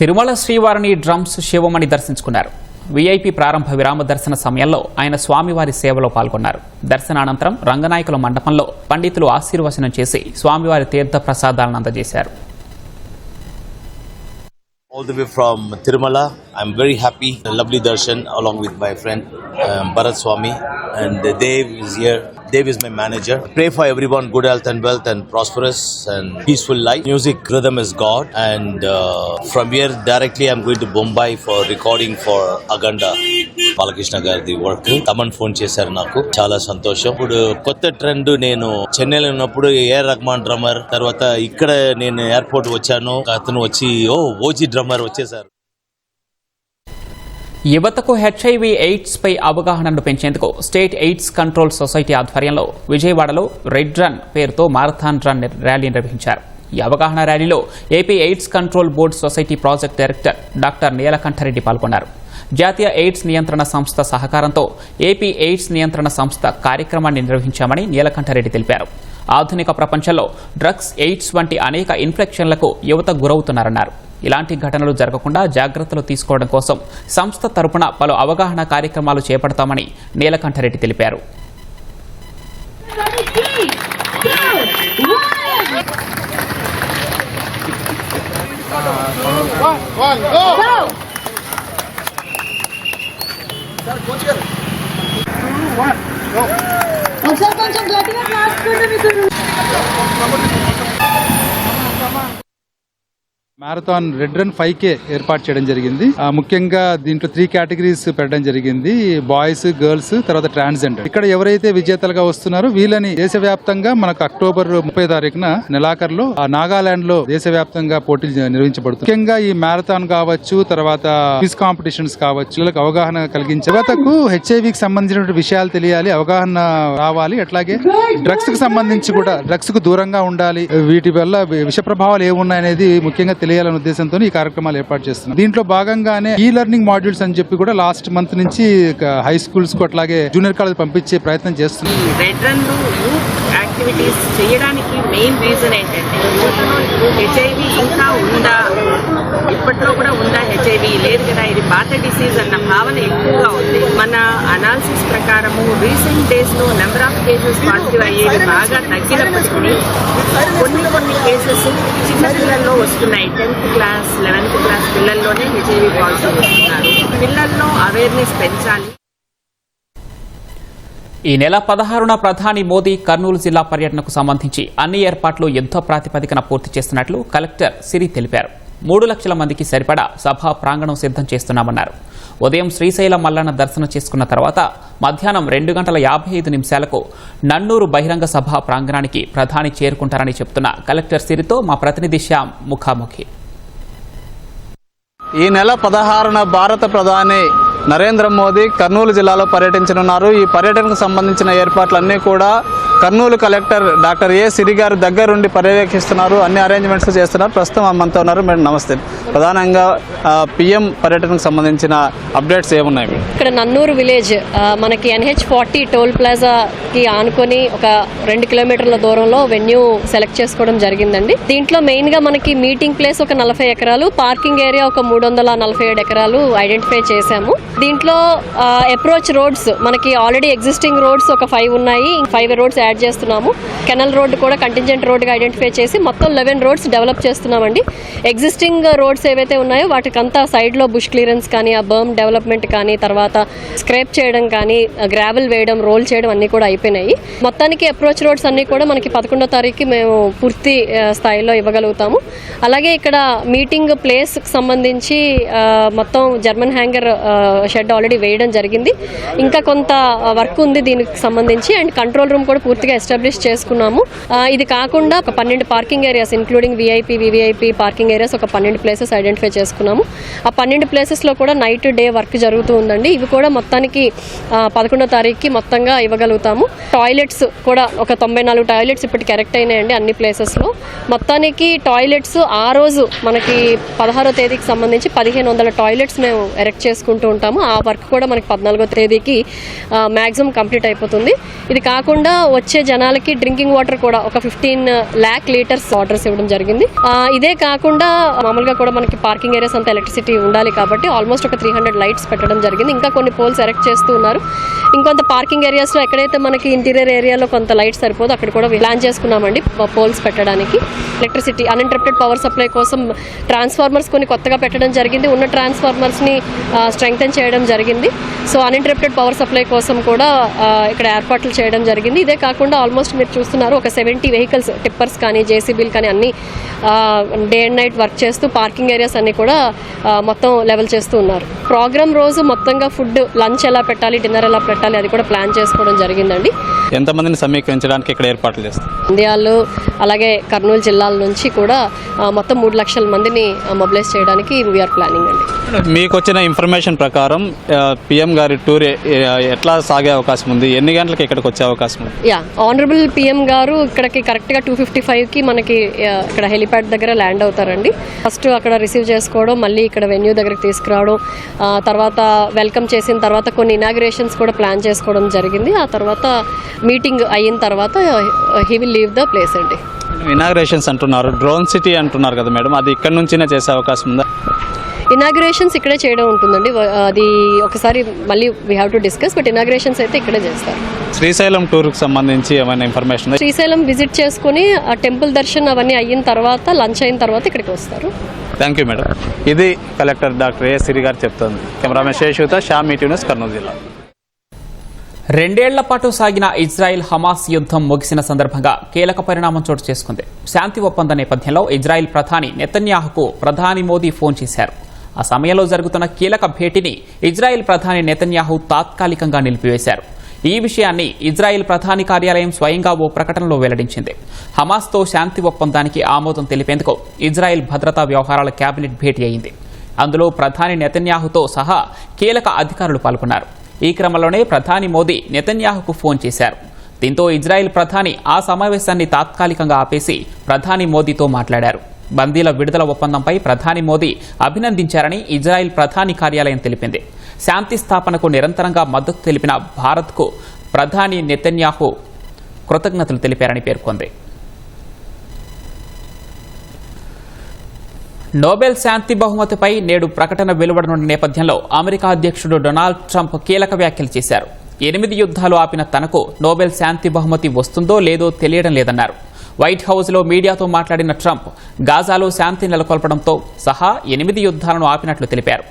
తిరుమల శ్రీవారిని డ్రమ్స్ శివమణి దర్శించుకున్నారు. వీఐపీ ప్రారంభ విరామ దర్శన సమయంలో ఆయన స్వామివారి సేవలో పాల్గొన్నారు. దర్శనానంతరం రంగనాయకుల మండపంలో పండితులు ఆశీర్వచనం చేసి స్వామివారి తీర్థ ప్రసాదాలను అందజేశారు. All the way from Tirumala, I'm very happy. A lovely darshan along with my friend Bharat Swami, and Dev is here. Dev is my manager. Pray for everyone, good health and wealth and prosperous and peaceful life. Music rhythm is God, and from here directly I'm going to Mumbai for recording for Aganda Balakrishna Gardi work. Taman phone చేశారు నాకు, చాలా సంతోషం. ఇప్పుడు కొత్త trend, నేను చెన్నైలో ఉన్నప్పుడు AR Rahman drummer, తర్వాత ఇక్కడ నేను ఎయిర్పోర్ట్ వచ్చాను, అతను వచ్చి ఓజీ డ్రమ్మర్ వచ్చేసారు. యువతకు హెచ్ఐవి ఎయిడ్స్ పై అవగాహనను పెంచేందుకు స్టేట్ ఎయిడ్స్ కంట్రోల్ సొసైటీ ఆధ్వర్యంలో విజయవాడలో రెడ్ రన్ పేరుతో మారథాన్ రన్ ర్యాలీ నిర్వహించారు. ఈ అవగాహన ర్యాలీలో AP AIDS control board society project director doctor Neelakantha Reddy పాల్గొన్నారు. జాతీయ ఎయిడ్స్ నియంత్రణ సంస్థ సహకారంతో ఏపీ ఎయిడ్స్ నియంత్రణ సంస్థ కార్యక్రమాన్ని నిర్వహించామని నీలకంఠరెడ్డి తెలిపారు. ఆధునిక ప్రపంచంలో డ్రగ్స్, ఎయిడ్స్ వంటి అనేక ఇన్ఫెక్షన్లకు యువత గురవుతున్నారన్నారు. ఇలాంటి ఘటనలు జరగకుండా జాగ్రత్తలు తీసుకోవడం కోసం సంస్థ తరపున పలు అవగాహన కార్యక్రమాలు చేపడతామని నీలకంఠరెడ్డి తెలిపారు. మ్యారథాన్ రెడ్ రన్ 5K ఏర్పాటు చేయడం జరిగింది. ముఖ్యంగా దీంట్లో 3 కేటగిరీస్ పెట్టడం జరిగింది. బాయ్స్, గర్ల్స్, తర్వాత ట్రాన్స్జెండర్. ఇక్కడ ఎవరైతే విజేతలుగా వస్తున్నారో వీళ్ళని దేశవ్యాప్తంగా మనకు అక్టోబర్ 30వ తారీఖున నెలాఖరులో నాగాలాండ్ లో దేశవ్యాప్తంగా పోటీలు నిర్వహించబడుతుంది. ముఖ్యంగా ఈ మ్యారథాన్ కావచ్చు, తర్వాత క్విజ్ కాంపిటీషన్స్ కావచ్చు, వీళ్ళకి అవగాహన కలిగించే యువతకు హెచ్ఐవికి సంబంధించిన విషయాలు తెలియాలి, అవగాహన రావాలి. అట్లాగే డ్రగ్స్ కి సంబంధించి కూడా డ్రగ్స్ కు దూరంగా ఉండాలి, వీటి వల్ల విష ప్రభావాలు ఏమున్నాయనేది ముఖ్యంగా తెలియాలనే ఉద్దేశంతో ఈ కార్యక్రమాలు ఏర్పాటు చేస్తున్నాం. దీంట్లో భాగంగానే ఈ లెర్నింగ్ మాడ్యూల్స్ అని చెప్పి కూడా లాస్ట్ మంత్ నుంచి హై స్కూల్స్ కు అట్లాగే జూనియర్ కాలేజ్ పంపించే ప్రయత్నం చేస్తున్నాం. రెడ్ రన్ యూత్ యాక్టివిటీస్ చేయడానికి మెయిన్ రీజన్ ఏంటంటే హెచ్ఐవి ఇంకా ఉందా, ఇప్పట్లో కూడా ఉందా, హెచ్ఐవి లేదు కదా, ఇది పాత డిసీజ్ అన్న భావన ఎక్కువగా ఉంది. మన అనాలిసిస్ ప్రకారము రీసెంట్ డేస్ లో నెంబర్ ఆఫ్ కేసెస్ పాజిటివ్ అయ్యేది బాగా తగ్గినప్పటికీ కొన్ని కేసెస్ చిన్న పిల్లల్లో వస్తున్నాయి. 10th క్లాస్ 11th క్లాస్ పిల్లల్లోనే హెచ్ఐవి పాజిటివ్ వస్తున్నారు. పిల్లల్లో అవేర్నెస్ పెంచాలి. ఈ నెల 16న ప్రధాని మోదీ కర్నూలు జిల్లా పర్యటనకు సంబంధించి అన్ని ఏర్పాట్లు యుద్ధ ప్రాతిపదికన పూర్తి చేస్తున్నట్లు కలెక్టర్ సిరి తెలిపారు. 3 లక్షల మందికి సరిపడా సభా ప్రాంగణం సిద్ధం చేస్తున్నామన్నారు. ఉదయం శ్రీశైలం మల్లన్న దర్శనం చేసుకున్న తర్వాత మధ్యాహ్నం 2:55 నన్నూరు బహిరంగ సభ ప్రాంగణానికి ప్రధాని చేరుకుంటారని చెబుతున్న కలెక్టర్ సిరితో మా ప్రతినిధి శ్యామ్ ముఖాముఖి. ఈ నెల 16న భారత ప్రధాని నరేంద్ర మోదీ కర్నూలు జిల్లాలో పర్యటించనున్నారు. ఈ పర్యటనకు సంబంధించిన ఏర్పాట్లన్నీ కూడా Kurnool collector doctor A Siri గారు దగ్గరుండి పర్యవేక్షిస్తున్నారు. అన్ని అరేంజ్మెంట్స్ చేస్తున్నారు. ప్రస్తుతం మనతో ఉన్నారు. మేడం నమస్తే. ప్రధానంగా పిఎం పర్యటనకు సంబంధించిన అప్డేట్స్ ఏమున్నాయి? ఇక్కడ నన్నూరు విలేజ్ మనకి NH40 టోల్ ప్లాజాకి ఆనుకొని ఒక 2 కిలోమీటర్ల దూరంలో వెన్యూ సెలెక్ట్ చేసుకోవడం జరిగిందండి. దీంట్లో మెయిన్ గా మనకి మీటింగ్ ప్లేస్ ఒక 40 ఎకరాలు, పార్కింగ్ ఏరియా ఒక 347 ఎకరాలు ఐడెంటిఫై చేశాము. దీంట్లో అప్రోచ్ రోడ్స్ మనకి ఆల్రెడీ ఎగ్జిస్టింగ్ రోడ్స్ ఒక 5 ఉన్నాయి. 5 రోడ్స్ యాడ్ చేస్తున్నాము. కెనల్ రోడ్ కూడా కంటింజెంట్ రోడ్ గా ఐడెంటిఫై చేసి మొత్తం 11 రోడ్స్ డెవలప్ చేస్తున్నామండి. ఎగ్జిస్టింగ్ రోడ్స్ ఏవైతే ఉన్నాయో వాటికంతా సైడ్ లో బుష్ క్లియరెన్స్ కానీ, ఆ బర్మ్ డెవలప్మెంట్ కానీ, తర్వాత స్క్రేప్ చేయడం కానీ, గ్రావెల్ వేయడం, రోల్ చేయడం అన్ని కూడా అయిపోయినాయి. మొత్తానికి అప్రోచ్ రోడ్స్ అన్ని కూడా మనకి 11వ తారీఖుకి మేము పూర్తి స్థాయిలో ఇవ్వగలుగుతాము. అలాగే ఇక్కడ మీటింగ్ ప్లేస్ సంబంధించి మొత్తం జర్మన్ హ్యాంగర్ షెడ్ ఆల్రెడీ వేయడం జరిగింది. ఇంకా కొంత వర్క్ ఉంది దీనికి సంబంధించి. అండ్ కంట్రోల్ రూమ్ కూడా పూర్తిగా ఎస్టాబ్లిష్ చేసుకున్నాము. ఇది కాకుండా ఒక 12 parking areas including VIP, VVIP parking areas ఒక 12 ప్లేసెస్ ఐడెంటిఫై చేసుకున్నాము. ఆ 12 ప్లేసెస్లో కూడా నైట్ డే వర్క్ జరుగుతూ ఉందండి. ఇవి కూడా మొత్తానికి 11వ తారీఖుకి మొత్తంగా ఇవ్వగలుగుతాము. టాయిలెట్స్ కూడా ఒక 94 టాయిలెట్స్ ఇప్పటికి ఎరెక్ట్ అయినాయండి అన్ని ప్లేసెస్లో. మొత్తానికి టాయిలెట్స్ ఆ రోజు మనకి 16వ తేదీకి సంబంధించి 1500 టాయిలెట్స్ మేము ఎరెక్ట్ చేసుకుంటూ ఉంటాము. ఆ వర్క్ కూడా మనకి 14వ తేదీకి మ్యాక్సిమం కంప్లీట్ అయిపోతుంది. ఇది కాకుండా వచ్చే జనాలకి డ్రింకింగ్ వాటర్ కూడా ఒక 15 lakh లీటర్స్ వాటర్స్ ఇవ్వడం జరిగింది. ఇదే కాకుండా మామూలుగా కూడా మనకి పార్కింగ్ ఏరియాస్ అంతా ఎలక్ట్రిసిటీ ఉండాలి కాబట్టి ఆల్మోస్ట్ ఒక 300 లైట్స్ పెట్టడం జరిగింది. ఇంకా కొన్ని పోల్స్ ఎరెక్ట్ చేస్తూ ఉన్నారు. ఇంకొంత పార్కింగ్ ఏరియాస్లో ఎక్కడైతే మనకి ఇంటీరియర్ ఏరియాలో కొంత లైట్ సరిపోదు అక్కడ కూడా ప్లాన్ చేసుకున్నామండి పోల్స్ పెట్టడానికి. ఎలక్ట్రిసిటీ అన్ఇంటరప్టెడ్ పవర్ సప్లై కోసం ట్రాన్స్ఫార్మర్స్ కొన్ని కొత్తగా పెట్టడం జరిగింది. ఉన్న ట్రాన్స్ఫార్మర్స్ని స్ట్రెంగ్తెన్ చేయడం జరిగింది. సో అన్ఇంటరప్టెడ్ పవర్ సప్లై కోసం కూడా ఇక్కడ ఏర్పాట్లు చేయడం జరిగింది. ఇదే కాకుండా ఆల్మోస్ట్ మీరు చూస్తున్నారు ఒక 70 వెహికల్స్, టిప్పర్స్ కానీ, జేసీబీలు కానీ అన్ని డే అండ్ నైట్ వర్క్ చేస్తూ పార్కింగ్ ఏరియాస్ అన్ని కూడా మొత్తం లెవెల్ చేస్తూ ఉన్నారు. ప్రోగ్రామ్ రోజు మొత్తంగా ఫుడ్, లంచ్ ఎలా పెట్టాలి, డిన్నర్ ఎలా పెట్టాలి అది కూడా ప్లాన్ చేసుకోవడం జరిగిందండి. ఎంతమందిని సమీకరించడానికి ఇక్కడ ఏర్పాట్లు చేస్తారు? నంద్యాల అలాగే కర్నూలు జిల్లాల నుంచి కూడా మొత్తం 3 లక్షల మందిని మొబిలైజ్ చేయడానికి వీఆర్ ప్లానింగ్ అండి. మీకు వచ్చిన ఇన్ఫర్మేషన్ ప్రకారం పిఎం గారి టూర్ ఎట్లా సాగే అవకాశం ఉంది? ఎన్ని గంటలకు ఇక్కడికి వచ్చే అవకాశం ఉంది? ఆనరబుల్ పిఎం గారు ఇక్కడికి కరెక్ట్గా 2:55కి మనకి ఇక్కడ హెలిప్యాడ్ దగ్గర ల్యాండ్ అవుతారండి. ఫస్ట్ అక్కడ రిసీవ్ చేసుకోవడం, మళ్ళీ ఇక్కడ వెన్యూ దగ్గరికి తీసుకురావడం, తర్వాత వెల్కమ్ చేసిన తర్వాత కొన్ని ఇనాగ్రేషన్స్ కూడా ప్లాన్ చేసుకోవడం జరిగింది. ఆ తర్వాత మీటింగ్ అయిన తర్వాత he will leave the place అండి. ఇనాగ్రేషన్స్ అంటున్నారు, డ్రోన్ సిటీ అంటున్నారు కదా మేడం, అది ఇక్కడ నుంచినే చేసే అవకాశం ఉందా? ఇనాగ్రేషన్స్ ఇక్కడే చేయడం ఉంటుందండి. అది ఒకసారి మళ్ళీ we have to discuss, but inaugurations అయితే ఇక్కడే చేస్తారు. శ్రీశైలం టూర్కి సంబంధించి ఏమైనా ఇన్ఫర్మేషన్? శ్రీశైలం విజిట్ చేసుకుని ఆ టెంపుల్ దర్శనం అవన్నీ అయిన తర్వాత, లంచ్ అయిన తర్వాత ఇక్కడికి వస్తారు. Thank you madam. ఇది కలెక్టర్ డాక్టర్ ఏ సిరి గారు చెప్తుంది. కెమెరామెన్ శేషుతో శ్యామ్, ఈటీవీ న్యూస్, కర్నూలు జిల్లా. 2 ఏళ్ల పాటు సాగిన ఇజ్రాయెల్ హమాస్ యుద్ధం ముగిసిన సందర్భంగా కీలక పరిణామం చోటు చేసుకుంది. శాంతి ఒప్పంద నేపథ్యంలో ఇజ్రాయెల్ ప్రధాని నెతన్యాహుకు ప్రధాని మోదీ ఫోన్ చేశారు. ఆ సమయంలో జరుగుతున్న కీలక భేటీని ఇజ్రాయెల్ ప్రధాని నెతన్యాహు తాత్కాలికంగా నిలిపివేశారు. ఈ విషయాన్ని ఇజ్రాయెల్ ప్రధాని కార్యాలయం స్వయంగా ఓ ప్రకటనలో వెల్లడించింది. హమాస్తో శాంతి ఒప్పందానికి ఆమోదం తెలిపేందుకు ఇజ్రాయెల్ భద్రతా వ్యవహారాల కేబినెట్ భేటీ అయింది. అందులో ప్రధాని నెతన్యాహుతో సహా కీలక అధికారులు పాల్గొన్నారు. ఈ క్రమంలోనే ప్రధాని మోదీ నెతన్యాహుకు ఫోన్ చేశారు. దీంతో ఇజ్రాయెల్ ప్రధాని ఆ సమావేశాన్ని తాత్కాలికంగా ఆపేసి ప్రధాని మోదీతో మాట్లాడారు. బందీల విడుదల ఒప్పందంపై ప్రధాని మోదీ అభినందించారని ఇజ్రాయెల్ ప్రధాని కార్యాలయం తెలిపింది. శాంతి స్థాపనకు నిరంతరంగా మద్దతు తెలిపిన భారత్కు ప్రధాని నెతన్యాహు కృతజ్ఞతలు తెలిపారని పేర్కొంది. నోబెల్ శాంతి బహుమతిపై నేడు ప్రకటన వెలువడనున్న నేపథ్యంలో అమెరికా అధ్యక్షుడు డొనాల్డ్ ట్రంప్ కీలక వ్యాఖ్యలు చేశారు. 8 యుద్ధాలు ఆపిన తనకు నోబెల్ శాంతి బహుమతి వస్తుందో లేదో తెలియడం లేదన్నారు. వైట్ హౌస్లో మీడియాతో మాట్లాడిన ట్రంప్ గాజాలో శాంతి నెలకొల్పడంతో సహా 8 యుద్ధాలను ఆపినట్లు తెలిపారు.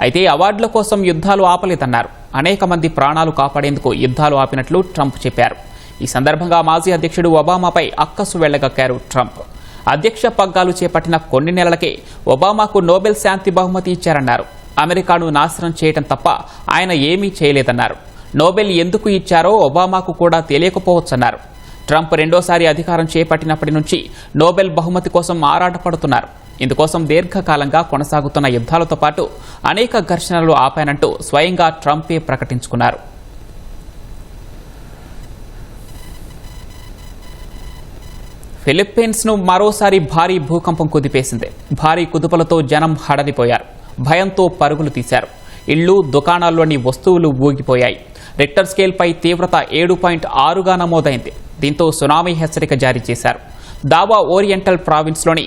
అయితే అవార్డుల కోసం యుద్ధాలు ఆపలేదన్నారు. అనేక మంది ప్రాణాలు కాపాడేందుకు యుద్ధాలు ఆపినట్లు ట్రంప్ చెప్పారు. ఈ సందర్భంగా మాజీ అధ్యక్షుడు ఒబామాపై అక్కసు వెళ్లగక్కారు ట్రంప్. అధ్యక్ష పగ్గాలు చేపట్టిన కొన్ని నెలలకే ఒబామాకు నోబెల్ శాంతి బహుమతి ఇచ్చారన్నారు. అమెరికాను నాశనం చేయటం తప్ప ఆయన ఏమీ చేయలేదన్నారు. నోబెల్ ఎందుకు ఇచ్చారో ఒబామాకు కూడా తెలియకపోవచ్చన్నారు. ట్రంప్ రెండోసారి అధికారం చేపట్టినప్పటి నుంచి నోబెల్ బహుమతి కోసం ఆరాటపడుతున్నారు. ఇందుకోసం దీర్ఘకాలంగా కొనసాగుతున్న యుద్ధాలతో పాటు అనేక ఘర్షణలు ఆపానంటూ స్వయంగా ట్రంపే ప్రకటించుకున్నారు. ఫిలిప్పీన్స్ను మరోసారి భారీ భూకంపం కుదిపేసింది. భారీ కుదుపులతో జనం హడలిపోయారు. భయంతో పరుగులు తీశారు. ఇళ్లు, దుకాణాల్లోని వస్తువులు ఊగిపోయాయి. రిక్టర్ స్కేల్పై తీవ్రత 7.6గా నమోదైంది. దీంతో సునామీ హెచ్చరిక జారీ చేశారు. దావా ఓరియంటల్ ప్రావిన్స్లోని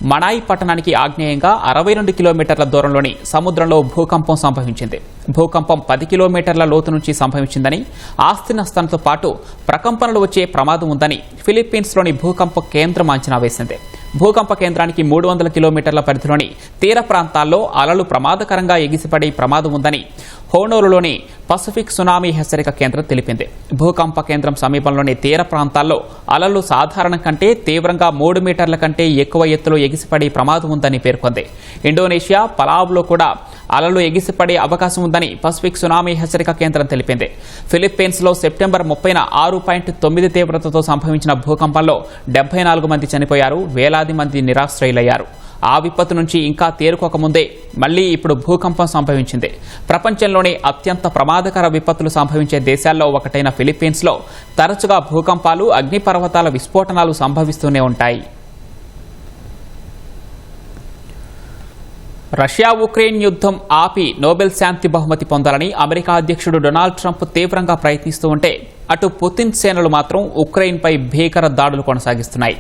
మనాయి పట్టణానికి ఆగ్నేయంగా 62 కిలోమీటర్ల దూరంలోని సముద్రంలో భూకంపం సంభవించింది. భూకంపం 10 కిలోమీటర్ల లోతు నుంచి సంభవించిందని, ఆస్తి నష్టంతో పాటు ప్రకంపనలు వచ్చే ప్రమాదం ఉందని ఫిలిప్పీన్స్లోని భూకంప కేంద్రం అంచనా వేసింది. భూకంప కేంద్రానికి 300 కిలోమీటర్ల పరిధిలోని తీర ప్రాంతాల్లో అలలు ప్రమాదకరంగా ఎగిసిపడే ప్రమాదం ఉందని హోనోలులోని పసిఫిక్ సునామీ హెచ్చరిక కేంద్రం తెలిపింది. భూకంప కేంద్రం సమీపంలోని తీర ప్రాంతాల్లో అలలు సాధారణం కంటే తీవ్రంగా 3 మీటర్ల కంటే ఎక్కువ ఎత్తులో ఎగిసిపడే ప్రమాదం ఉందని పేర్కొంది. ఇండోనేషియా, పలావ్లో కూడా అలలు ఎగిసిపడే అవకాశం ఉందని పసిఫిక్ సునామీ హెచ్చరిక కేంద్రం తెలిపింది. ఫిలిప్పీన్స్లో సెప్టెంబర్ 30న 6.9 తీవ్రతతో సంభవించిన భూకంపంలో 74 మంది చనిపోయారు. వేలాది మంది నిరాశ్రయులయ్యారు. ఆ విపత్తు నుంచి ఇంకా తేరుకోకముందే మళ్లీ ఇప్పుడు భూకంపం సంభవించింది. ప్రపంచంలోనే అత్యంత ప్రమాదకర విపత్తులు సంభవించే దేశాల్లో ఒకటైన ఫిలిప్పీన్స్లో తరచుగా భూకంపాలు, అగ్నిపర్వతాల విస్ఫోటనాలు సంభవిస్తూనే ఉంటాయి. రష్యా ఉక్రెయిన్ యుద్ధం ఆపి నోబెల్ శాంతి బహుమతి పొందాలని అమెరికా అధ్యక్షుడు డొనాల్డ్ ట్రంప్ తీవ్రంగా ప్రయత్నిస్తూ ఉంటే అటు పుతిన్ సేనలు మాత్రం ఉక్రెయిన్పై భీకర దాడులు కొనసాగిస్తున్నాయి.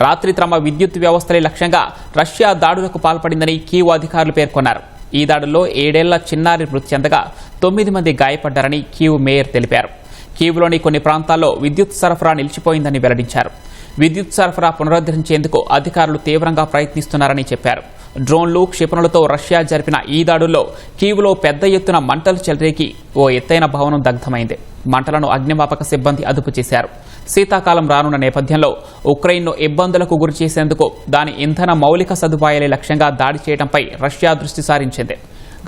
రాత్రి తమ విద్యుత్ వ్యవస్థలే లక్ష్యంగా రష్యా దాడులకు పాల్పడిందని కీవ్ అధికారులు పేర్కొన్నారు. ఈ దాడుల్లో 7 ఏళ్ల చిన్నారి మృతి చెందగా 9 మంది గాయపడ్డారని కీవ్ మేయర్ తెలిపారు. కీవ్లోని కొన్ని ప్రాంతాల్లో విద్యుత్ సరఫరా నిలిచిపోయిందని వెల్లడించారు. విద్యుత్ సరఫరా పునరుద్ధరించేందుకు అధికారులు తీవ్రంగా ప్రయత్నిస్తున్నారని చెప్పారు. డ్రోన్లు, క్షిపణులతో రష్యా జరిపిన ఈ దాడుల్లో కీవ్లో పెద్ద ఎత్తున మంటలు చెలరేగి ఓ ఎత్తైన భవనం దగ్ధమైంది. మంటలను అగ్నిమాపక సిబ్బంది అదుపు చేశారు. శీతాకాలం రానున్న నేపథ్యంలో ఉక్రెయిన్ను ఇబ్బందులకు గురి చేసేందుకు దాని ఇంధన మౌలిక సదుపాయాలే లక్ష్యంగా దాడి చేయడంపై రష్యా దృష్టి సారించింది.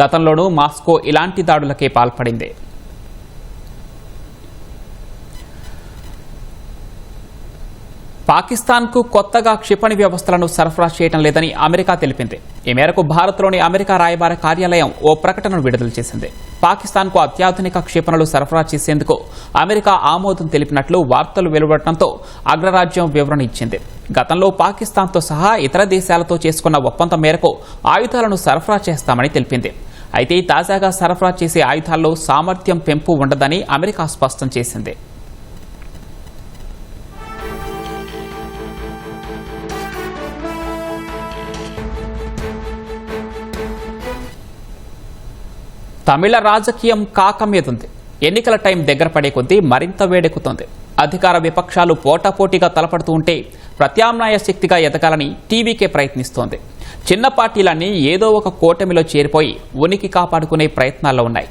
గతంలోనూ మాస్కో ఇలాంటి దాడులకే పాల్పడింది. పాకిస్తాన్కు కొత్తగా క్షిపణి వ్యవస్థలను సరఫరా చేయడం లేదని అమెరికా తెలిపింది. ఈ మేరకు భారత్లోని అమెరికా రాయబార కార్యాలయం ఓ ప్రకటనను విడుదల చేసింది. పాకిస్తాన్కు అత్యాధునిక క్షిపణులు సరఫరా చేసేందుకు అమెరికా ఆమోదం తెలిపినట్లు వార్తలు వెలువడటంతో అగ్రరాజ్యం వివరణ ఇచ్చింది. గతంలో పాకిస్తాన్తో సహా ఇతర దేశాలతో చేసుకున్న ఒప్పందం మేరకు ఆయుధాలను సరఫరా చేస్తామని తెలిపింది. అయితే తాజాగా సరఫరా చేసే ఆయుధాల్లో సామర్థ్యం పెంపు ఉండదని అమెరికా స్పష్టం చేసింది. తమిళ రాజకీయం కాక మీదుంది. ఎన్నికల టైం దగ్గర పడే కొద్దీ మరింత వేడెక్కుతోంది. అధికార విపక్షాలు పోటాపోటీగా తలపడుతూ ఉంటే ప్రత్యామ్నాయ శక్తిగా ఎదగాలని టీవీకే ప్రయత్నిస్తోంది. చిన్న పార్టీలన్నీ ఏదో ఒక కూటమిలో చేరిపోయి ఉనికి కాపాడుకునే ప్రయత్నాల్లో ఉన్నాయి.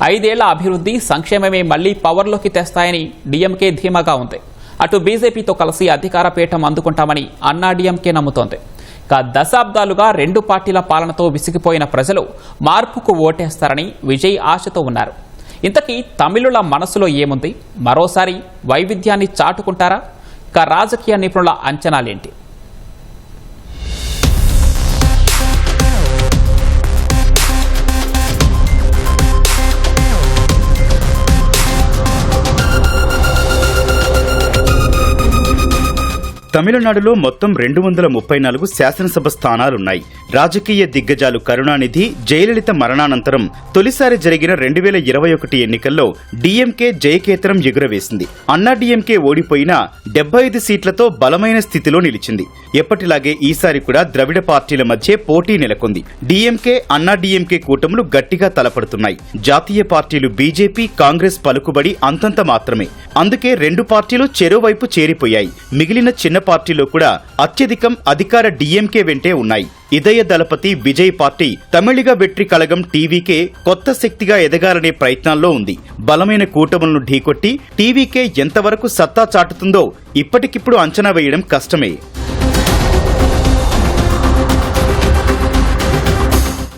5 ఏళ్ల అభివృద్ధి, సంక్షేమమే మళ్లీ పవర్లోకి తెస్తాయని డీఎంకే ధీమాగా ఉంది. అటు బీజేపీతో కలిసి అధికార పీఠం అందుకుంటామని అన్నా డీఎంకే నమ్ముతోంది. దశాబ్దాలుగా 2 పార్టీల పాలనతో విసిగిపోయిన ప్రజలు మార్పుకు ఓటేస్తారని విజయ్ ఆశతో ఉన్నారు. ఇంతకీ తమిళుల మనసులో ఏముంది? మరోసారి వైవిధ్యాన్ని చాటుకుంటారా? రాజకీయ నిపుణుల అంచనాలేంటి? తమిళనాడులో మొత్తం 234 శాసనసభ స్థానాలున్నాయి. రాజకీయ దిగ్గజాలు కరుణానిధి, జయలలిత మరణానంతరం తొలిసారి జరిగిన 2021 ఎన్నికల్లో డీఎంకే జయకేతనం ఎగురవేసింది. అన్నా డీఎంకే ఓడిపోయినా 75 సీట్లతో బలమైన స్థితిలో నిలిచింది. ఎప్పటిలాగే ఈసారి కూడా ద్రవిడ పార్టీల మధ్య పోటీ నెలకొంది. డీఎంకే, అన్నా డీఎంకే కూటములు గట్టిగా తలపడుతున్నాయి. జాతీయ పార్టీలు బీజేపీ, కాంగ్రెస్ పలుకుబడి అంతంత మాత్రమే. అందుకే 2 పార్టీలు చెరోవైపు చేరిపోయాయి. మిగిలిన చిన్న పార్టీలో కూడా అత్యధికం అధికార డీఎంకే వెంటే ఉన్నాయి. ఇదయ దళపతి విజయ్ పార్టీ తమిళిగ వెట్రి కళగం టీవీకే కొత్త శక్తిగా ఎదగాలనే ప్రయత్నాల్లో ఉంది. బలమైన కూటములను ఢీకొట్టి టీవీకే ఎంతవరకు సత్తా చాటుతుందో ఇప్పటికిప్పుడు అంచనా వేయడం కష్టమే.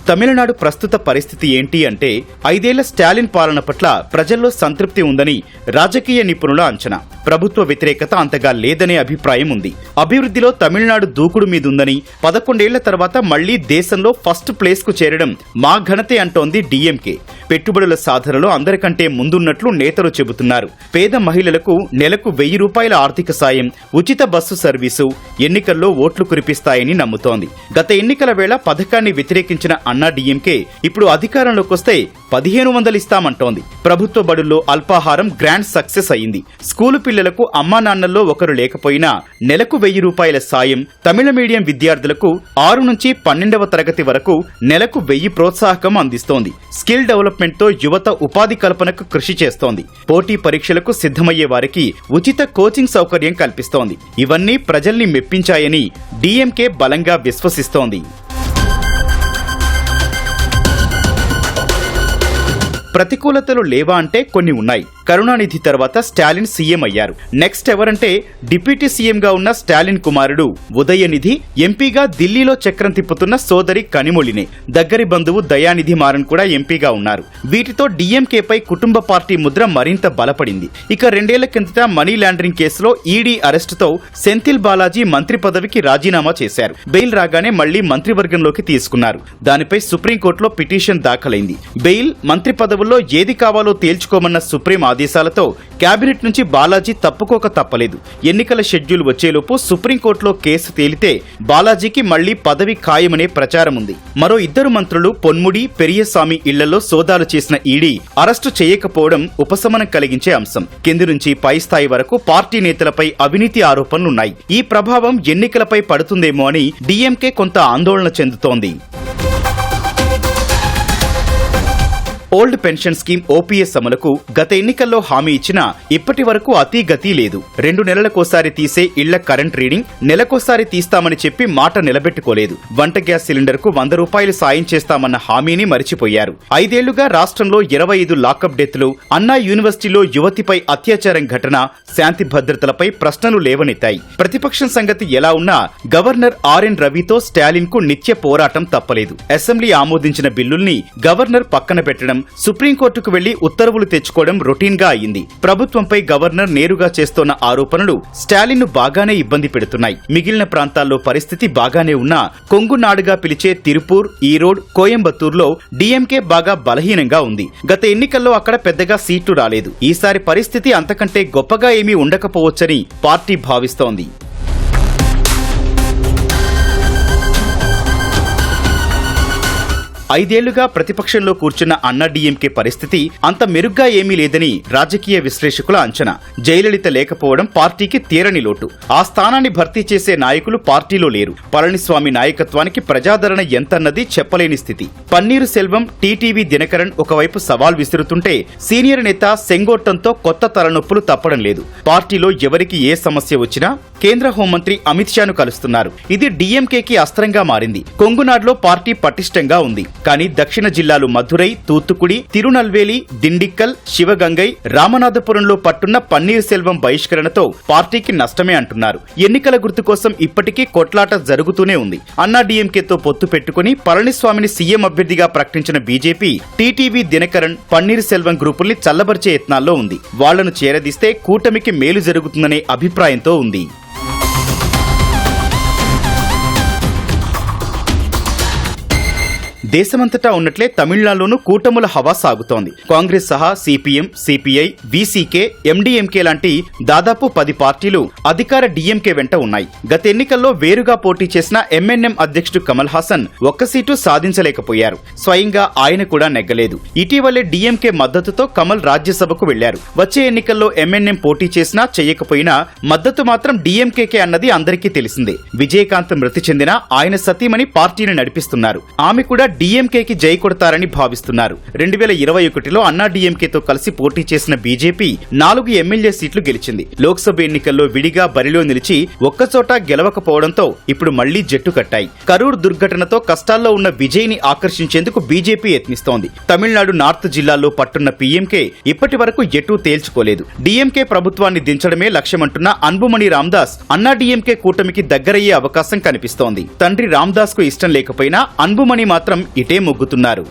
తమిళనాడు ప్రస్తుత పరిస్థితి ఏంటి అంటే 5 ఏళ్ల స్టాలిన్ పాలన పట్ల ప్రజల్లో సంతృప్తి ఉందని రాజకీయ నిపుణుల అంచనా. ప్రభుత్వ వ్యతిరేకత అంతగా లేదనే అభిప్రాయం ఉంది. అభివృద్ధిలో తమిళనాడు దూకుడు మీదుందని, 11 ఏళ్ల తర్వాత మళ్లీ దేశంలో ఫస్ట్ ప్లేస్ కు చేరడం మా ఘనతే అంటోంది డీఎంకే. పెట్టుబడుల సాధనలో అందరికంటే ముందున్నట్లు నేతలు చెబుతున్నారు. పేద మహిళలకు నెలకు 1000 రూపాయల ఆర్థిక సాయం, ఉచిత బస్సు సర్వీసు ఎన్నికల్లో ఓట్లు కురిపిస్తాయని నమ్ముతోంది. గత ఎన్నికల వేళ పథకాన్ని వ్యతిరేకించిన అన్నా డీఎంకే ఇప్పుడు అధికారంలోకి వస్తే 1500 ఇస్తామంటోంది. ప్రభుత్వ బడుల్లో అల్పాహారం గ్రాండ్ సక్సెస్ అయింది. స్కూలు పిల్లలకు అమ్మా నాన్నల్లో ఒకరు లేకపోయినా నెలకు 1000 రూపాయల సాయం, తమిళ మీడియం విద్యార్థులకు 6 నుంచి 12వ తరగతి వరకు నెలకు 1000 ప్రోత్సాహకం అందిస్తోంది. స్కిల్ డెవలప్మెంట్ తో యువత ఉపాధి కల్పనకు కృషి చేస్తోంది. పోటీ పరీక్షలకు సిద్ధమయ్యే వారికి ఉచిత కోచింగ్ సౌకర్యం కల్పిస్తోంది. ఇవన్నీ ప్రజల్ని మెప్పించాయని డీఎంకే బలంగా విశ్వసిస్తోంది. ప్రతికూలతలు లేవా అంటే కొన్ని ఉన్నాయి. కరుణానిధి తర్వాత స్టాలిన్ సీఎం అయ్యారు. నెక్స్ట్ ఎవరంటే డిప్యూటీ సీఎంగా ఉన్న స్టాలిన్ కుమారుడు ఉదయనిధి, ఎంపీగా దిల్లీలో చక్రం తిప్పుతున్న సోదరి కనిమొళినే, దగ్గరి బంధువు దయానిధి మారన్ కూడా ఎంపీగా ఉన్నారు. వీటితో డీఎంకేపై కుటుంబ పార్టీ ముద్ర మరింత బలపడింది. ఇక 2 ఏళ్ల కిందట మనీ లాండరింగ్ కేసులో ఈడీ అరెస్టుతో సెంథిల్ బాలాజీ మంత్రి పదవికి రాజీనామా చేశారు. బెయిల్ రాగానే మళ్లీ మంత్రివర్గంలోకి తీసుకున్నారు. దానిపై సుప్రీంకోర్టులో పిటిషన్ దాఖలైంది. బెయిల్, మంత్రి పదవుల్లో ఏది కావాలో తేల్చుకోమన్న సుప్రీం ఆదేశాలతో కేబినెట్ నుంచి బాలాజీ తప్పుకోక తప్పలేదు. ఎన్నికల షెడ్యూల్ వచ్చేలోపు సుప్రీంకోర్టులో కేసు తేలితే బాలాజీకి మళ్లీ పదవి ఖాయమనే ప్రచారం ఉంది. మరో 2 మంత్రులు పొన్ముడి, పెరియస్వామి ఇళ్లలో సోదాలు చేసిన ఈడీ అరెస్టు చేయకపోవడం ఉపశమనం కలిగించే అంశం. కింది నుంచి పై స్థాయి వరకు పార్టీ నేతలపై అవినీతి ఆరోపణలున్నాయి. ఈ ప్రభావం ఎన్నికలపై పడుతుందేమో అని డీఎంకే కొంత ఆందోళన చెందుతోంది. ఓల్డ్ పెన్షన్ స్కీమ్ ఓపీఎస్ అమలుకు గత ఎన్నికల్లో హామీ ఇచ్చినా ఇప్పటి వరకు అతీ గతి లేదు. 2 నెలలకోసారి తీసే ఇళ్ల కరెంట్ రీడింగ్ నెలకోసారి తీస్తామని చెప్పి మాట నిలబెట్టుకోలేదు. వంట గ్యాస్ సిలిండర్ కు 100 రూపాయలు సాయం చేస్తామన్న హామీని మరిచిపోయారు. 5 ఏళ్లుగా రాష్ట్రంలో 25 లాకప్ డెత్లు, అన్నా యూనివర్సిటీలో యువతిపై అత్యాచారం ఘటన, శాంతి భద్రతలపై ప్రశ్నలు లేవనెత్తాయి. ప్రతిపక్షం సంగతి ఎలా ఉన్నా గవర్నర్ ఆర్ఎన్ రవితో స్టాలిన్ కు నిత్య పోరాటం తప్పలేదు. అసెంబ్లీ ఆమోదించిన బిల్లుల్ని గవర్నర్ పక్కన పెట్టడం, సుప్రీంకోర్టుకు వెళ్లి ఉత్తర్వులు తెచ్చుకోవడం రొటీన్ గా అయింది. ప్రభుత్వంపై గవర్నర్ నేరుగా చేస్తోన్న ఆరోపణలు స్టాలిన్ ను బాగానే ఇబ్బంది పెడుతున్నాయి. మిగిలిన ప్రాంతాల్లో పరిస్థితి బాగానే ఉన్నా కొంగు నాడుగా పిలిచే తిరుపూర్, ఈరోడ్, కోయంబత్తూర్లో డీఎంకే బాగా బలహీనంగా ఉంది. గత ఎన్నికల్లో అక్కడ పెద్దగా సీట్లు రాలేదు. ఈసారి పరిస్థితి అంతకంటే గొప్పగా ఏమీ ఉండకపోవచ్చని పార్టీ భావిస్తోంది. 5 ఏళ్లుగా ప్రతిపక్షంలో కూర్చున్న అన్నా డీఎంకే పరిస్థితి అంత మెరుగ్గా ఏమీ లేదని రాజకీయ విశ్లేషకుల అంచనా. జయలలిత లేకపోవడం పార్టీకి తీరని లోటు. ఆ స్థానాన్ని భర్తీ చేసే నాయకులు పార్టీలో లేరు. పళనిస్వామి నాయకత్వానికి ప్రజాదరణ ఎంతన్నది చెప్పలేని స్థితి. పన్నీరు సెల్వం, టీటీవీ దినకరన్ ఒకవైపు సవాల్ విసురుతుంటే సీనియర్ నేత సెంగోట్టంతో కొత్త తలనొప్పులు తప్పడం లేదు. పార్టీలో ఎవరికి ఏ సమస్య వచ్చినా కేంద్ర హోంమంత్రి అమిత్ షాను కలుస్తున్నారు. ఇది డీఎంకేకి అస్త్రంగా మారింది. కొంగునాడులో పార్టీ పటిష్టంగా ఉంది. కానీ దక్షిణ జిల్లాలు మధురై, తూత్తుకుడి, తిరునల్వేలి, దిండిక్కల్, శివగంగై, రామనాథపురంలో పట్టున్న పన్నీర్ సెల్వం బహిష్కరణతో పార్టీకి నష్టమే అంటున్నారు. ఎన్నికల గుర్తు కోసం ఇప్పటికీ కొట్లాట జరుగుతూనే ఉంది. అన్నా డీఎంకేతో పొత్తు పెట్టుకుని పళనిస్వామిని సీఎం అభ్యర్థిగా ప్రకటించిన బీజేపీ టీటీవీ దినకరన్, పన్నీర్ సెల్వం గ్రూపుల్ని చల్లబరిచే యత్నాల్లో ఉంది. వాళ్లను చేరదీస్తే కూటమికి మేలు జరుగుతుందనే అభిప్రాయంతో ఉంది. దేశమంతటా ఉన్నట్లే తమిళనాడులోనూ కూటముల హవా సాగుతోంది. కాంగ్రెస్ సహా సిపిఎం, సిపిఐ, వీసీకే, ఎండీఎంకే లాంటి దాదాపు 10 పార్టీలు అధికార డీఎంకే వెంట ఉన్నాయి. గత ఎన్నికల్లో వేరుగా పోటీ చేసిన ఎంఎన్ఎం అధ్యక్షుడు కమల్ హాసన్ ఒక్క సీటు సాధించలేకపోయారు. స్వయంగా ఆయన కూడా నెగ్గలేదు. ఇటీవలే డీఎంకే మద్దతుతో కమల్ రాజ్యసభకు వెళ్లారు. వచ్చే ఎన్నికల్లో ఎంఎన్ఎం పోటీ చేసినా చేయకపోయినా మద్దతు మాత్రం డీఎంకేకే అన్నది అందరికీ తెలిసిందే. విజయకాంత్ మృతి చెందిన ఆయన సతీమణి పార్టీని నడిపిస్తున్నారు. ఆమె కూడా డీఎంకేకి జై కొడతారని భావిస్తున్నారు. 2021లో అన్నా డీఎంకేతో కలిసి పోటీ చేసిన బీజేపీ 4 ఎమ్మెల్యే సీట్లు గెలిచింది. లోక్సభ ఎన్నికల్లో విడిగా బరిలో నిలిచి ఒక్కచోట గెలవకపోవడంతో ఇప్పుడు మళ్లీ జట్టు కట్టాయి. కరూర్ దుర్ఘటనతో కష్టాల్లో ఉన్న విజయ్ ని ఆకర్షించేందుకు బీజేపీ యత్నిస్తోంది. తమిళనాడు నార్త్ జిల్లాల్లో పట్టున్న పీఎంకే ఇప్పటి వరకు ఎటూ తేల్చుకోలేదు. డీఎంకే ప్రభుత్వాన్ని దించడమే లక్ష్యమంటున్న అన్బుమణి రామదాస్ అన్నా డీఎంకే కూటమికి దగ్గరయ్యే అవకాశం కనిపిస్తోంది. తండ్రి రామదాస్ కు ఇష్టం లేకపోయినా అన్బుమణి మాత్రం ఇటే మొగ్గుతున్నారు.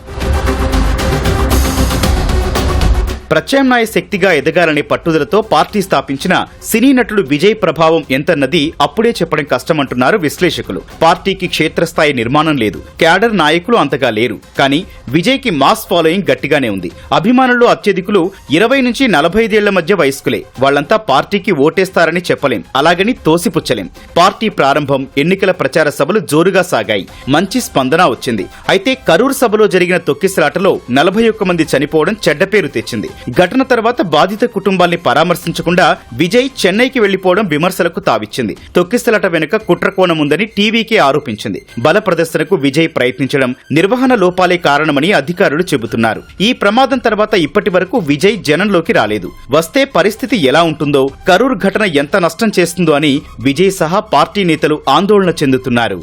ప్రత్యామ్నాయ శక్తిగా ఎదగాలనే పట్టుదలతో పార్టీ స్థాపించిన సినీ నటుడు విజయ్ ప్రభావం ఎంతన్నది అప్పుడే చెప్పడం కష్టమంటున్నారు విశ్లేషకులు. పార్టీకి క్షేత్రస్థాయి నిర్మాణం లేదు, క్యాడర్ నాయకులు అంతగా లేరు. కానీ విజయ్ కి మాస్ ఫాలోయింగ్ గట్టిగానే ఉంది. అభిమానులు అత్యధికులు 20 నుంచి 45 ఏళ్ల మధ్య వయస్కులే. వాళ్లంతా పార్టీకి ఓటేస్తారని చెప్పలేం, అలాగని తోసిపుచ్చలేం. పార్టీ ప్రారంభం, ఎన్నికల ప్రచార సభలు జోరుగా సాగాయి. మంచి స్పందన వచ్చింది. అయితే కరూర్ సభలో జరిగిన తొక్కిసలాటలో 41 మంది చనిపోవడం చెడ్డ పేరు తెచ్చింది. ఘటన తర్వాత బాధిత కుటుంబాల్ని పరామర్శించకుండా విజయ్ చెన్నైకి వెళ్లిపోవడం విమర్శలకు తావిచ్చింది. తొక్కిసలాట వెనుక కుట్రకోణం ఉందని టీవీకే ఆరోపించింది. బల ప్రదర్శనకు విజయ్ ప్రయత్నించడం నిర్వహణ లోపాలే కారణమని అధికారులు చెబుతున్నారు. ఈ ప్రమాదం తర్వాత ఇప్పటి వరకు విజయ్ జనంలోకి రాలేదు. వస్తే పరిస్థితి ఎలా ఉంటుందో, కరూర్ ఘటన ఎంత నష్టం చేస్తుందో అని విజయ్ సహా పార్టీ నేతలు ఆందోళన చెందుతున్నారు.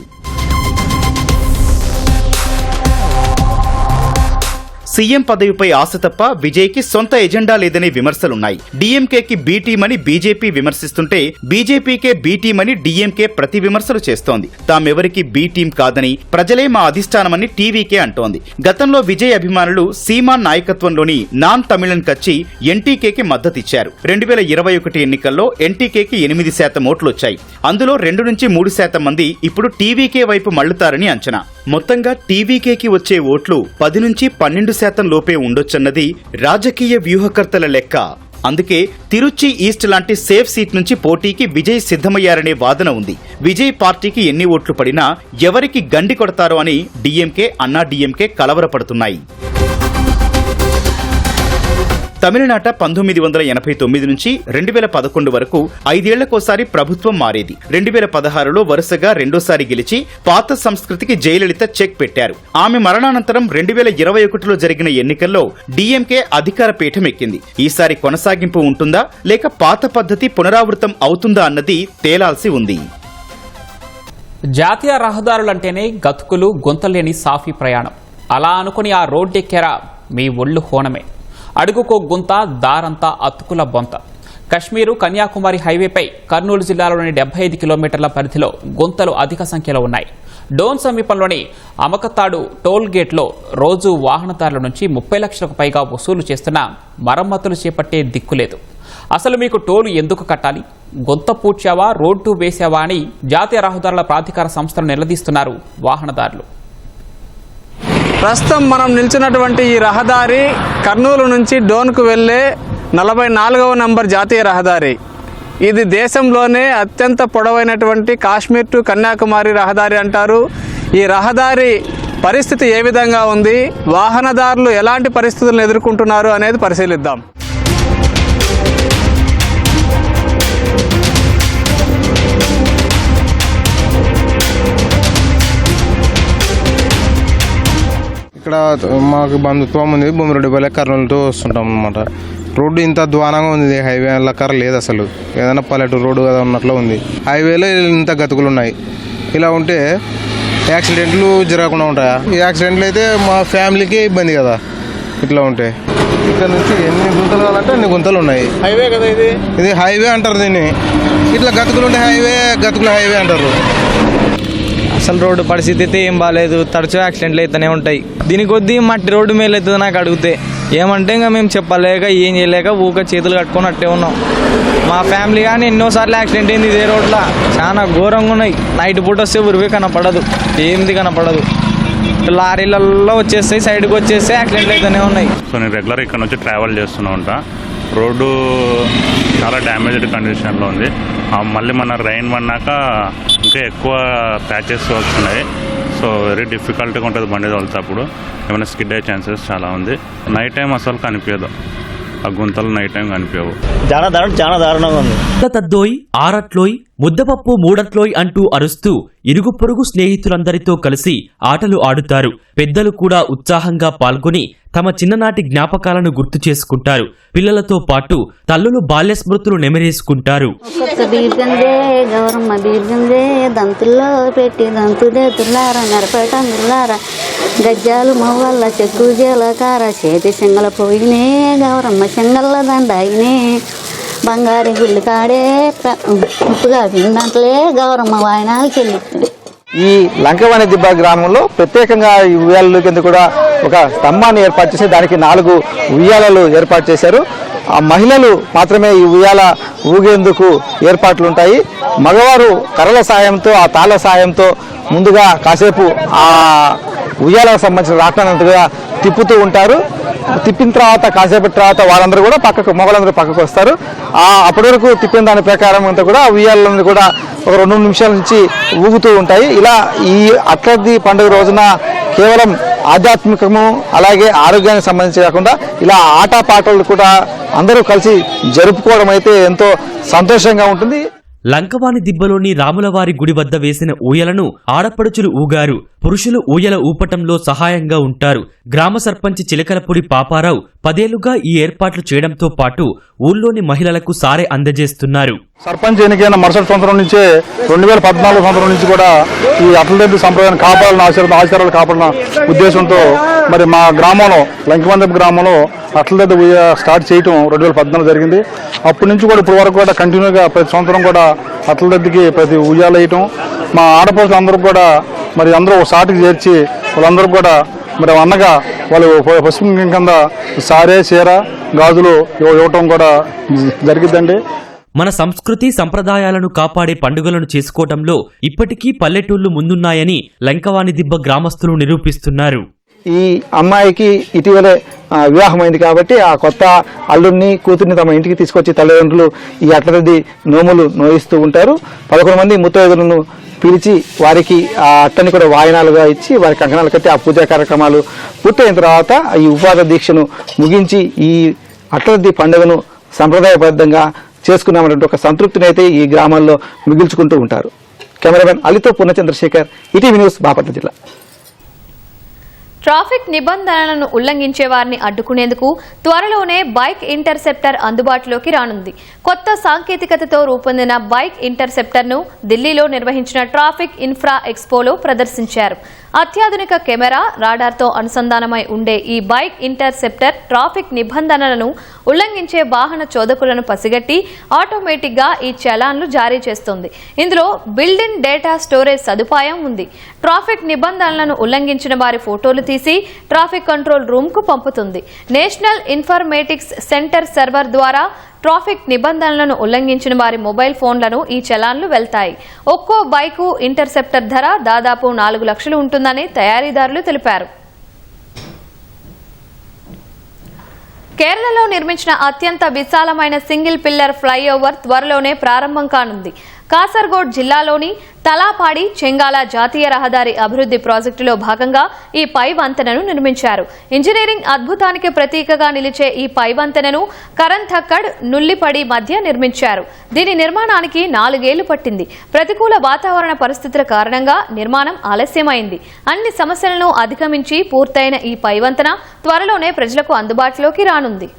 సీఎం పదవిపై ఆశ తప్ప విజయ్కి సొంత ఎజెండా లేదనే విమర్శలున్నాయి. డీఎంకేకి బీ టీమ్ అని బీజేపీ విమర్శిస్తుంటే బీజేపీకే బీ టీమ్ అని డీఎంకే ప్రతి విమర్శలు చేస్తోంది. తామెవరికి బీ టీమ్ కాదని, ప్రజలే మా అధిష్టానమని టీవీకే అంటోంది. గతంలో విజయ్ అభిమానులు సీమాన్ నాయకత్వంలోని నాన్ తమిళన్ కచ్చి ఎన్టీకేకి మద్దతిచ్చారు. 2021 ఎన్నికల్లో ఎన్టీకేకి 8% ఓట్లొచ్చాయి. అందులో 2 నుంచి 3% మంది ఇప్పుడు టీవీకే వైపు మళ్లుతారని అంచనా. మొత్తంగా టీవీకేకి వచ్చే ఓట్లు 10 నుంచి 12% లోపే ఉండొచ్చన్నది రాజకీయ వ్యూహకర్తల లెక్క. అందుకే తిరుచి ఈస్ట్ లాంటి సేఫ్ సీట్ నుంచి పోటీకి విజయ్ సిద్ధమయ్యారనే వాదన ఉంది. విజయ్ పార్టీకి ఎన్ని ఓట్లు పడినా ఎవరికి గండి కొడతారో అని డీఎంకే, అన్నా డీఎంకే కలవరపడుతున్నాయి. తమిళనాట 1989 నుంచి 2011 వరకు 5 ఏళ్లకోసారి ప్రభుత్వం మారేది. 2016లో వరుసగా రెండోసారి గెలిచి పాత సంస్కృతికి జయలలిత చెక్ పెట్టారు. ఆమె మరణానంతరం 2021లో జరిగిన ఎన్నికల్లో డీఎంకే అధికార పీఠం ఎక్కింది. ఈసారి కొనసాగింపు ఉంటుందా లేక పాత పద్ధతి పునరావృతం అవుతుందా అన్నది తేలాల్సి ఉంది. జాతీయ రహదారులంటేనే గతుకులు, గుంతలేని సాఫీ ప్రయాణం. అలా అనుకుని ఆ రోడ్డెక్కారా మీ ఒళ్ళు హోనమే. అడుగుకో గుంత, దారంతా అతుకుల బొంత. కశ్మీరు కన్యాకుమారి హైవేపై కర్నూలు జిల్లాలోని 75 కిలోమీటర్ల పరిధిలో గుంతలు అధిక సంఖ్యలో ఉన్నాయి. డోన్ సమీపంలోని అమకతాడు టోల్ గేట్లో రోజు వాహనదారుల నుంచి 30 లక్షలకు పైగా వసూలు చేస్తున్నా మరమ్మతులు చేపట్టే దిక్కులేదు. అసలు మీకు టోలు ఎందుకు కట్టాలి? గుంత పూడ్చావా, రోడ్డు వేసావా అని జాతీయ రహదారుల ప్రాధికార సంస్థను నిలదీస్తున్నారు వాహనదారులు. ప్రస్తుతం మనం నిల్చున్నటువంటి ఈ రహదారి కర్నూలు నుంచి డోన్కు వెళ్లే 44వ నంబర్ జాతీయ రహదారి. ఇది దేశంలోనే అత్యంత పొడవైనటువంటి కాశ్మీర్ టు కన్యాకుమారి రహదారి అంటారు. ఈ రహదారి పరిస్థితి ఏ విధంగా ఉంది, వాహనదారులు ఎలాంటి పరిస్థితులను ఎదుర్కొంటున్నారు అనేది పరిశీలిద్దాం. ఇక్కడ మాకు బంధుత్వం ఉంది. భూమిరెడ్డిపల్లి కర్నూలు టు వస్తుంటాం అనమాట. రోడ్డు ఇంత అధ్వానంగా ఉంది. హైవే లక్కర లేదు అసలు. ఏదైనా పల్లెటూరు రోడ్డు కదా ఉన్నట్లు ఉంది. హైవేలో ఇంత గతుకులు ఉన్నాయి. ఇలా ఉంటే యాక్సిడెంట్లు జరగకుండా ఉంటాయా? ఈ యాక్సిడెంట్లు అయితే మా ఫ్యామిలీకి ఇబ్బంది కదా. ఇట్లా ఉంటే ఇక్కడ నుంచి ఎన్ని గుంతలు కావాలంటే అన్ని గుంతలు ఉన్నాయి. హైవే కదా ఇది హైవే అంటారు దీన్ని. ఇట్లా గతుకులు ఉంటే గతుకుల హైవే అంటారు. అసలు రోడ్డు పరిస్థితి అయితే ఏం బాగాలేదు. తరచూ యాక్సిడెంట్లు అయితేనే ఉంటాయి. దీని కొద్దీ మట్టి రోడ్డు మేలు అవుతుంది నాకు అడిగితే. ఏమంటే ఇంకా మేము చెప్పలేక ఏం చేయలేక ఊక చేతులు కట్టుకొని అట్టే ఉన్నాం. మా ఫ్యామిలీ కానీ ఎన్నోసార్లు యాక్సిడెంట్ అయింది ఇదే రోడ్లో. చాలా ఘోరంగా ఉన్నాయి. నైట్ పూట వస్తే ఉరివే కనపడదు, ఏంది కనపడదు. లారీలలో వచ్చేస్తాయి, సైడ్కి వచ్చేస్తే యాక్సిడెంట్లు అయితేనే ఉన్నాయి. సో నేను రెగ్యులర్ ఇక్కడ నుంచి ట్రావెల్ చేస్తూనే ఉంటా. రోడ్డు చాలా డ్యామేజ్డ్ కండిషన్లో ఉంది. మళ్ళీ మన రైన్ పడినాక ఇంకా ఎక్కువ ప్యాచెస్ వస్తున్నాయి. సో వెరీ డిఫికల్ట్గా ఉంటుంది బండి తోలుతప్పుడు. ఏమైనా స్కిడ్ అయ్యే ఛాన్సెస్ చాలా ఉంది. నైట్ టైం అసలు కనిపించదు. ఆ గుంతలు నైట్ టైం కనిపించవు. చాలా దారుణంగా ఉంది. తద్దోయ్, ఆరట్లోయ్, ముద్దపప్పు మూడట్లోయ్ అంటూ అరుస్తూ ఇరుగు పొరుగు స్నేహితులందరితో కలిసి ఆటలు ఆడుతారు. పెద్దలు కూడా ఉత్సాహంగా పాల్గొని తమ చిన్ననాటి జ్ఞాపకాలను గుర్తు చేసుకుంటారు. పిల్లలతో పాటు తల్లులు బాల్య స్మృతులు నెమరేసుకుంటారు. గౌరమ్మ దీర్ఘందే దంతుల్లో పెట్టి దంతుదే తుల్లార నెరపేట మిల్లార గజ్జాలు మవ్వల్ల చెక్కు జీలకార చేతి సింగల పోయినే గౌరమ్మ సింగల్ల దండాయినే బంగారు గుళ్ళు కాడే ఉప్పుగా పిండంతలే గౌరమ్మ వాయనాలు చెల్లిస్తుంది. ఈ లంకవాణి దిబ్బ గ్రామంలో ప్రత్యేకంగా ఈ ఉయ్యాలలు కింద కూడా ఒక స్తంభాన్ని ఏర్పాటు చేసి దానికి 4 ఉయ్యాలలు ఏర్పాటు చేశారు. ఆ మహిళలు మాత్రమే ఈ ఉయ్యాల ఊగేందుకు ఏర్పాట్లు ఉంటాయి. మగవారు కర్రల సాయంతో ఆ తాళ్ళ సాయంతో ముందుగా కాసేపు ఆ ఉయ్యాలకు సంబంధించిన రాట్నంతగా తిప్పుతూ ఉంటారు. తిప్పిన తర్వాత కాసేపటి తర్వాత వాళ్ళందరూ కూడా మొగలందరూ పక్కకు వస్తారు. అప్పటి వరకు తిప్పిన దాని ప్రకారం అంతా కూడా ఉయ్యాలన్నీ కూడా ఒక 2 నిమిషాల నుంచి ఊగుతూ ఉంటాయి. ఇలా ఈ అట్లది పండుగ రోజున కేవలం ఆధ్యాత్మికము అలాగే ఆరోగ్యానికి సంబంధించి కాకుండా ఇలా ఆటపాటలు కూడా అందరూ కలిసి జరుపుకోవడం అయితే ఎంతో సంతోషంగా ఉంటుంది. లంకవాణి దిబ్బలోని రాములవారి గుడి వద్ద వేసిన ఊయలను ఆడపడుచులు ఊగారు. పురుషులు ఊయల ఊపటంలో సహాయంగా ఉంటారు. గ్రామ సర్పంచ్ చిలకలపూడి పాపారావు 10 ఏళ్లుగా ఈ ఏర్పాట్లు చేయడంతో పాటు ఊళ్ళోని మహిళలకు సారె అందజేస్తున్నారు. సర్పంచ్ ఎన్నికైన మరుసటి సంవత్సరం నుంచే 2014 సంవత్సరం నుంచి కూడా ఈ అట్లది సంప్రదాయాన్ని కాపాడాలని ఆచారాలు కాపాడాలన్న ఉద్దేశంతో మరి మా గ్రామంలో లంకవాణి గ్రామంలో అట్లది స్టార్ట్ చేయటం 2014 జరిగింది. అప్పటి నుంచి కూడా ఇప్పటి వరకు కూడా కంటిన్యూగా ప్రతి సంవత్సరం కూడా అట్లదికి ప్రతి ఉయ్యాలు వేయటం మా ఆడపడుచులు అందరూ కూడా మరి అందరూ ఒక సాటికి చేర్చి వాళ్ళందరూ కూడా మరి అన్నగా వాళ్ళు పసుపు కింద సారే చీర గాజులు ఇవ్వటం కూడా జరిగిద్దండి. మన సంస్కృతి సంప్రదాయాలను కాపాడే పండుగలను చేసుకోవటంలో ఇప్పటికీ పల్లెటూళ్లు ముందున్నాయని లంకవాణి దిబ్బ గ్రామస్తులు నిరూపిస్తున్నారు. ఈ అమ్మాయికి ఇటీవలే వివాహమైంది కాబట్టి ఆ కొత్త అల్లుడిని కూతుర్ని తమ ఇంటికి తీసుకొచ్చి తల్లిదండ్రులు ఈ అట్లది నోములు నోయిస్తూ ఉంటారు. 11 మంది ముత్తైదులను పిలిచి వారికి ఆ అట్టని కూడా వాయినాలుగా ఇచ్చి వారి కంకణాలు కట్టి ఆ పూజా కార్యక్రమాలు పూర్తయిన తర్వాత ఈ ఉపవాస దీక్షను ముగించి ఈ అట్లది పండుగను సంప్రదాయబద్ధంగా చేసుకున్నామన్నటువంటి ఒక సంతృప్తిని అయితే ఈ గ్రామాల్లో మిగిల్చుకుంటూ ఉంటారు. కెమెరామెన్ అలితో పూర్ణచంద్రశేఖర్, ఈటీవీ న్యూస్, బాపట్ల జిల్లా. ట్రాఫిక్ నిబంధనలను ఉల్లంఘించే వారిని అడ్డుకునేందుకు త్వరలోనే బైక్ ఇంటర్సెప్టర్ అందుబాటులోకి రానుంది. కొత్త సాంకేతికతతో రూపొందిన బైక్ ఇంటర్సెప్టర్ను ఢిల్లీలో నిర్వహించిన ట్రాఫిక్ ఇన్ఫ్రా ఎక్స్పోలో ప్రదర్శించారు. అత్యాధునిక కెమెరా, రాడార్తో అనుసంధానమై ఉండే ఈ బైక్ ఇంటర్సెప్టర్ ట్రాఫిక్ నిబంధనలను ఉల్లంఘించే వాహన చోదకులను పసిగట్టి ఆటోమేటిక్గా ఈ చలాన్లు జారీ చేస్తుంది. ఇందులో బిల్డ్-ఇన్ డేటా స్టోరేజ్ సదుపాయం ఉంది. ట్రాఫిక్ నిబంధనలను ఉల్లంఘించిన వారి ఫోటోలు తీసి ట్రాఫిక్ కంట్రోల్ రూమ్ కు పంపుతుంది. నేషనల్ ఇన్ఫర్మేటిక్స్ సెంటర్ సర్వర్ ద్వారా ట్రాఫిక్ నిబంధనలను ఉల్లంఘించిన వారి మొబైల్ ఫోన్లను ఈ చలాన్లు వెళ్తాయి. ఒక్కో బైకు ఇంటర్సెప్టర్ ధర దాదాపు 4 లక్షలు ఉంటుందని తయారీదారులు తెలిపారు. కేరళలో నిర్మించిన అత్యంత విశాలమైన సింగిల్ పిల్లర్ ఫ్లైఓవర్ త్వరలోనే ప్రారంభం కానుంది. కాసర్గోడ్ జిల్లాలోని తలాపాడి చెంగాల జాతీయ రహదారి అభివృద్ధి ప్రాజెక్టులో భాగంగా ఈ పై వంతెనను నిర్మించారు. ఇంజనీరింగ్ అద్భుతానికి ప్రతీకగా నిలిచే ఈ పై వంతెనను కరంథక్కడ్, నుల్లిపడి మధ్య నిర్మించారు. దీని నిర్మాణానికి 4 ఏళ్లు పట్టింది. ప్రతికూల వాతావరణ పరిస్థితుల కారణంగా నిర్మాణం ఆలస్యమైంది. అన్ని సమస్యలను అధిగమించి పూర్తయిన ఈ పై వంతెన త్వరలోనే ప్రజలకు అందుబాటులోకి రానుంది.